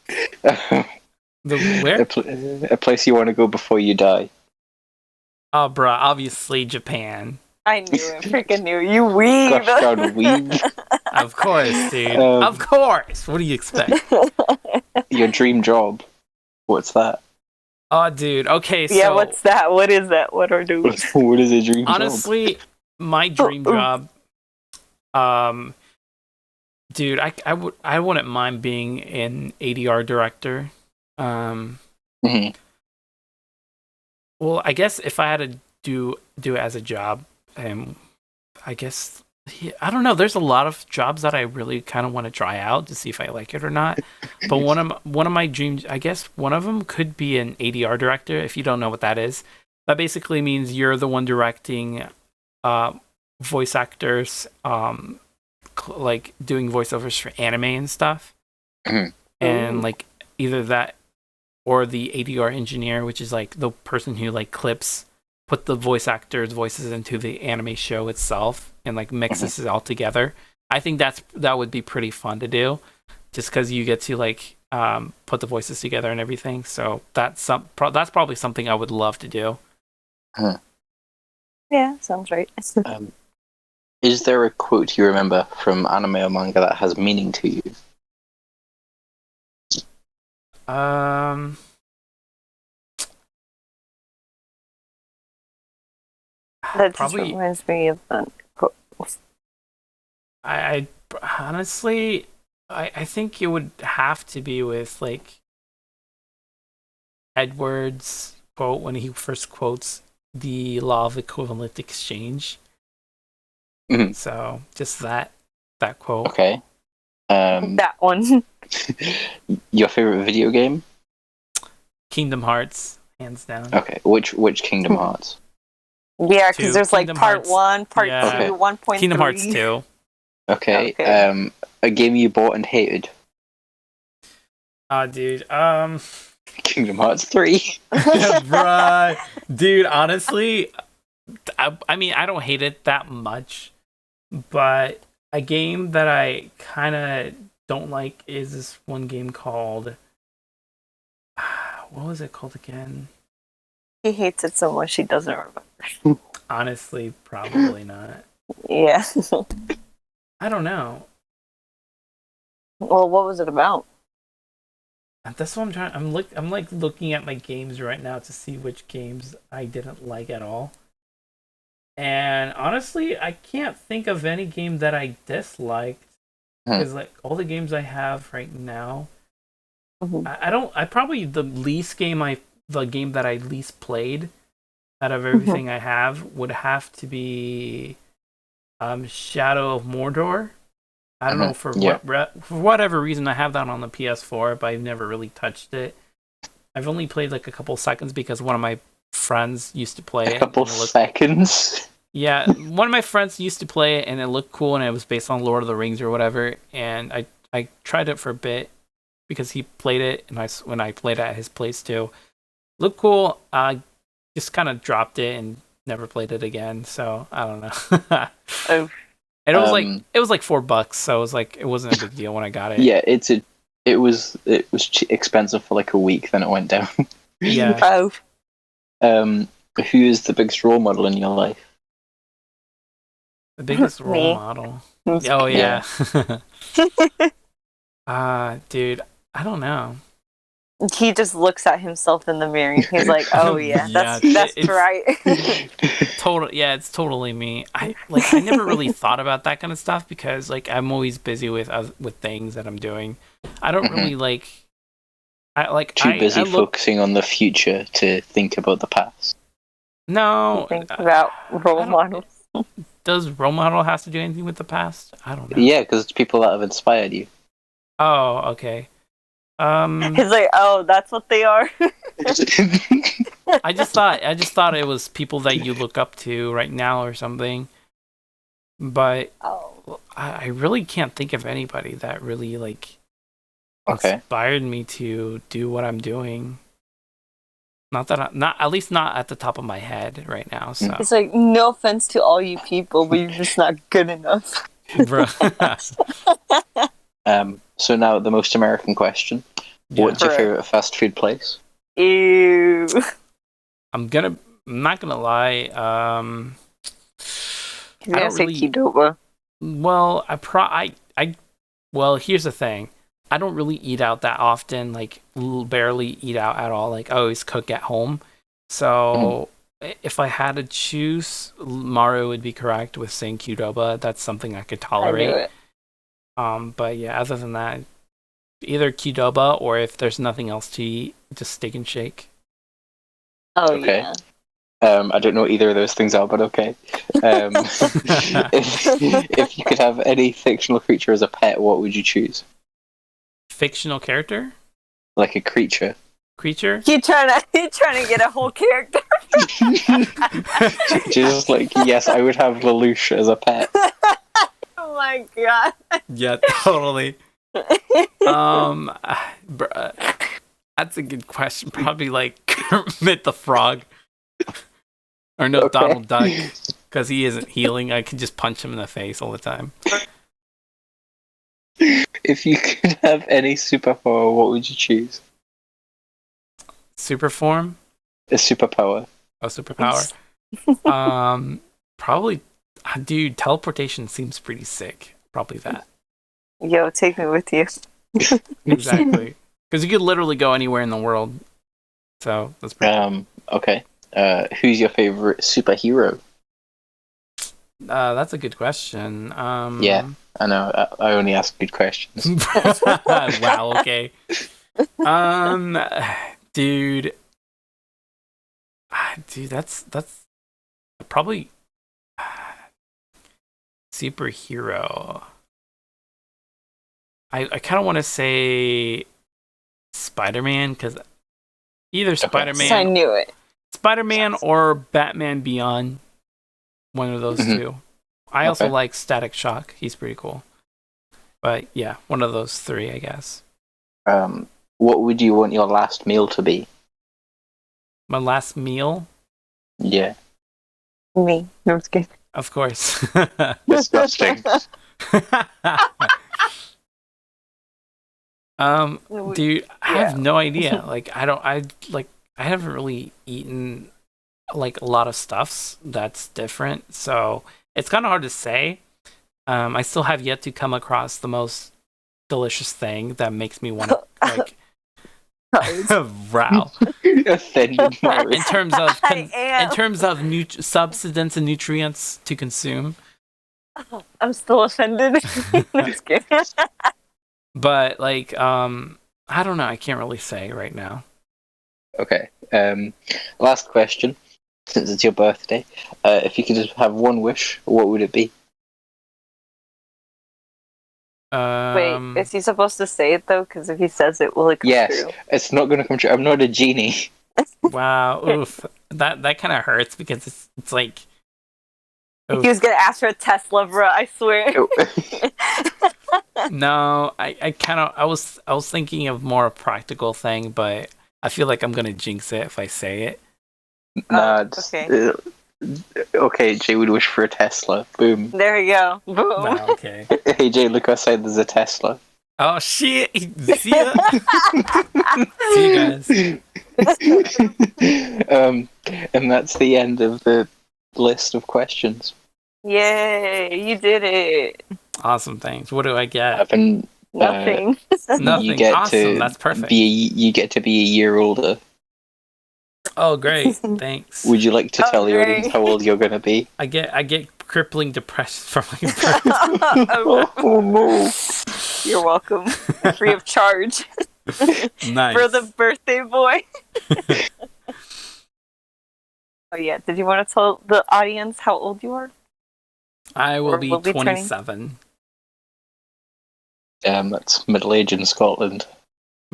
Where? A place you want to go before you die. Oh, bruh, obviously Japan. I knew it. Freaking knew you weeb. Gosh darn weeb. Of course, dude. Of course. What do you expect? Your dream job. What's that? Oh, dude. Okay, so... Yeah, what's that? What is that? What are those? What is a dream job? Honestly, my dream job... dude, I wouldn't mind being an ADR director. Well, I guess if I had to do it as a job, I guess I don't know. There's a lot of jobs that I really kind of want to try out to see if I like it or not. But one of my dreams, I guess, one of them could be an ADR director. If you don't know what that is, that basically means you're the one directing voice actors, like doing voiceovers for anime and stuff, and like either that or the ADR engineer, which is like the person who like put the voice actors' voices into the anime show itself and like mixes it all together. I think that would be pretty fun to do, just because you get to like put the voices together and everything. So that's probably something I would love to do. Yeah, sounds right. Is there a quote you remember from anime or manga that has meaning to you? That just reminds me of that quote. I honestly, I think it would have to be with like Edward's quote when he first quotes the law of equivalent exchange. So just that quote. Okay. That one. Your favorite video game? Kingdom Hearts. hands down. Okay, which Kingdom Hearts? Yeah, because there's like Kingdom part Hearts. 1, part Yeah. 2, 1.3. Kingdom Hearts 2. Okay. Okay. A game you bought and hated. Dude. Kingdom Hearts 3. Bruh. Dude, honestly, I mean, I don't hate it that much, but a game that I kind of don't like is this one game called... What was it called again? He hates it so much he doesn't remember. Honestly, probably not. Yeah. I don't know. Well, what was it about? That's what I'm trying. I'm like looking at my games right now to see which games I didn't like at all. And honestly, I can't think of any game that I disliked. Because like all the games I have right now, I probably the game that I least played out of everything I have would have to be Shadow of Mordor. I don't know for whatever reason I have that on the PS4, but I've never really touched it. I've only played like a couple seconds because one of my friends used to play it. A couple seconds? Yeah, one of my friends used to play it and it looked cool and it was based on Lord of the Rings or whatever. And I tried it for a bit because he played it and when I played it at his place too. Looked cool. Just kind of dropped it and never played it again. So I don't know. Oh. And it was like $4, so it wasn't a big deal when I got it. Yeah, it was expensive for like a week, then it went down. Yeah. Oh. Who is the biggest role model in your life? The biggest role model. Oh yeah. Dude, I don't know. He just looks at himself in the mirror and he's like, "Oh yeah, that's right." It's totally me. I never really thought about that kind of stuff because like I'm always busy with things that I'm doing. I don't really too busy focusing on the future to think about the past. No, think about role models. Does role model has to do anything with the past? I don't know. Yeah, because it's people that have inspired you. Oh, okay. He's like, oh, that's what they are. I just thought it was people that you look up to right now or something. But I really can't think of anybody that really inspired me to do what I'm doing. Not at least not at the top of my head right now. So it's like, no offense to all you people, but you're just not good enough. So now the most American question. Yeah. What's your favorite fast food place? Ew. I'm not gonna lie. You're gonna say Qdoba. Well, well, here's the thing. I don't really eat out that often. Like, barely eat out at all. Like, I always cook at home. So, if I had to choose, Mario would be correct with saying Qdoba. That's something I could tolerate. I knew it. But yeah, other than that, either Qdoba or if there's nothing else to eat, just Steak and Shake. Oh, okay. Yeah. I don't know what either of those things are, but okay. If you could have any fictional creature as a pet, what would you choose? Fictional character? Like a creature. Creature? You're trying to get a whole character. Just like, yes, I would have Lelouch as a pet. Oh my god. Yeah, totally. That's a good question. Probably like Kermit the Frog. Or no, okay. Donald Duck. Because he isn't healing. I could just punch him in the face all the time. If you could have any superpower, what would you choose? Superform? A superpower. A superpower? Probably, dude, teleportation seems pretty sick. Probably that. Yo, take me with you. Exactly. Because you could literally go anywhere in the world. So, that's pretty cool. Okay. Who's your favorite superhero? That's a good question. Yeah, I know. I only ask good questions. Wow, okay. Dude, that's probably superhero. I kind of want to say Spider-Man because Either So I Spider-Man, knew it. Spider-Man or Batman Beyond. One of those two. I also like Static Shock. He's pretty cool. But yeah, one of those three, I guess. What would you want your last meal to be? My last meal? Yeah. Me. No, I'm just kidding. Of course. Disgusting. Dude, I have no idea. Like, I haven't really eaten like a lot of stuffs that's different, so it's kind of hard to say. I still have yet to come across the most delicious thing that makes me want to like wow. Offended Morris. In terms of substance and nutrients to consume. I'm still offended. I'm just kidding. But like I don't know, I can't really say right now. Okay. Last question, since it's your birthday. If you could just have one wish, what would it be? Wait, is he supposed to say it though? Because if he says it, will it come true? It's not going to come true. I'm not a genie. Wow, oof. That kind of hurts because it's like oof. He was gonna ask for a Tesla, bro. I swear. No, I was thinking of more a practical thing, but I feel like I'm gonna jinx it if I say it. Nah, okay. Okay, Jay would wish for a Tesla. Boom. There we go. Boom. Wow, okay. Hey Jay, look outside. There's a Tesla. Oh shit! See ya. See you guys. And that's the end of the list of questions. Yay! You did it. Awesome, thanks. What do I get? Nothing. Nothing. Nothing. You get awesome. That's perfect. You get to be a year older. Oh, great! Thanks. Would you like to tell the audience how old you're gonna be? I get crippling depression from my Oh no! You're welcome. Free of charge. Nice. For the birthday boy. Oh yeah. Did you want to tell the audience how old you are? I will Or be will be 27. That's middle age in Scotland.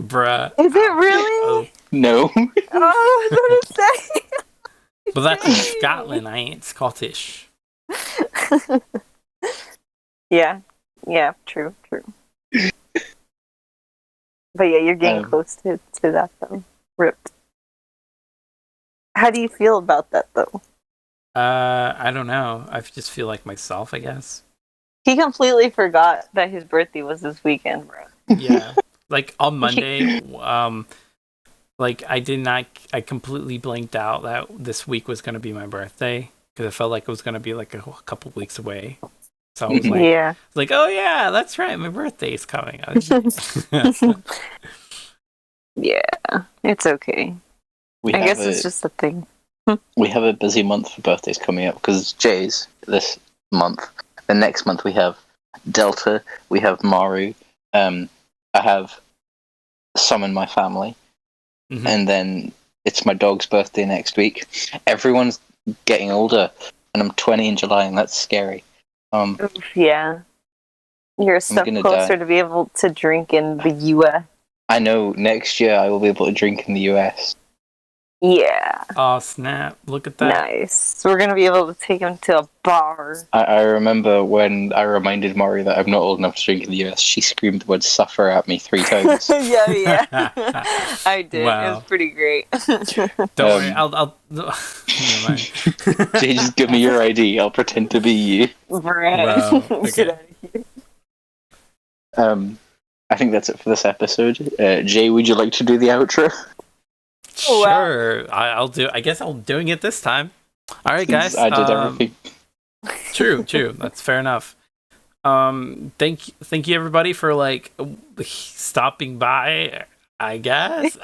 Bruh. Is it really? No. Oh, I was gonna say. But that's in Scotland. I ain't Scottish. Yeah. Yeah. True. But yeah, you're getting close to that though. Ripped. How do you feel about that though? I don't know. I just feel like myself, I guess. He completely forgot that his birthday was this weekend, bro. Yeah. Like on Monday, like I completely blanked out that this week was going to be my birthday because it felt like it was going to be like a couple weeks away. So I was like, like, oh yeah, that's right, my birthday is coming. Yeah, it's okay. I guess it's just a thing. We have a busy month for birthdays coming up because Jay's this month. The next month we have Delta, we have Maru, I have some in my family, and then it's my dog's birthday next week. Everyone's getting older, and I'm 20 in July, and that's scary. Yeah. You're a step closer to be able to drink in the US. I know, next year I will be able to drink in the US. Yeah. Oh, snap. Look at that. Nice. So we're going to be able to take him to a bar. I remember when I reminded Mari that I'm not old enough to drink in the US, she screamed the word suffer at me 3 times. Yeah. I did. Wow. It was pretty great. Don't worry, I'll never mind. Jay, just give me your ID, I'll pretend to be you. Wow. Okay. Get out of here. I think that's it for this episode. Jay, would you like to do the outro? Sure, I'll do. I guess I'm doing it this time. All right, guys. I did everything. True. That's fair enough. Thank you everybody for like stopping by. I guess.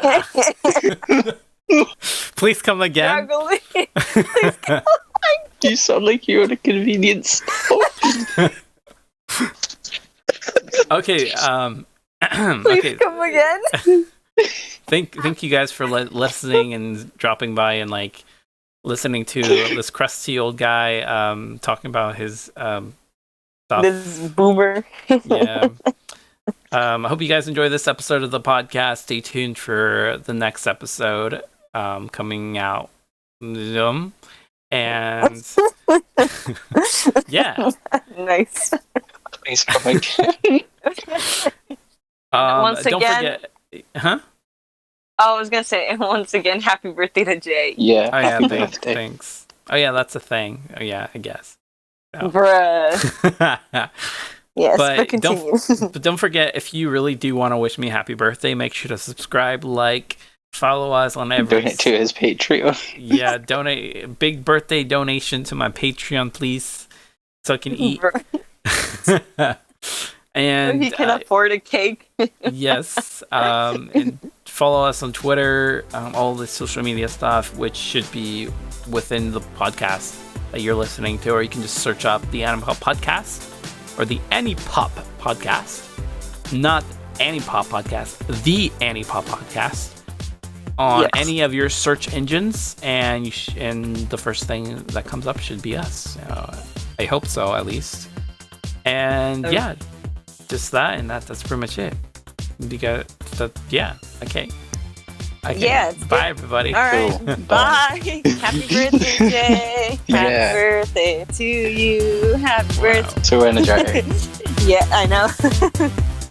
Please come again. Please come. You sound like you're at a convenience store. Okay. Please come again. Thank you guys for listening and dropping by and like listening to this crusty old guy talking about his stuff. This boomer. Yeah. I hope you guys enjoy this episode of the podcast. Stay tuned for the next episode coming out. And yeah. Nice. Please come again. Once don't again, forget, huh? I was gonna say, and once again, happy birthday to Jay. Yeah. Oh yeah, happy birthday. thanks. Oh yeah, that's a thing. Oh yeah, I guess. Oh. Bruh. Yes, but continue. Don't forget, if you really do want to wish me happy birthday, make sure to subscribe, like, follow us on every. Donate to his Patreon. Yeah, donate a big birthday donation to my Patreon, please, so I can eat. And he can afford a cake. Yes, and follow us on Twitter, all the social media stuff, which should be within the podcast that you're listening to, or you can just search up the Anipop podcast or the Anipop podcast, not Anipop podcast, the Anipop podcast on any of your search engines, and and the first thing that comes up should be us. I hope so, at least. And yeah, just that, and that's pretty much it. You got okay. Yeah. Bye, everybody. All right. Cool. Bye. Happy birthday, Jay. Happy birthday to you. Happy birthday. So energetic. Yeah, I know.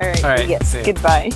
All right. All right. Yes. Goodbye.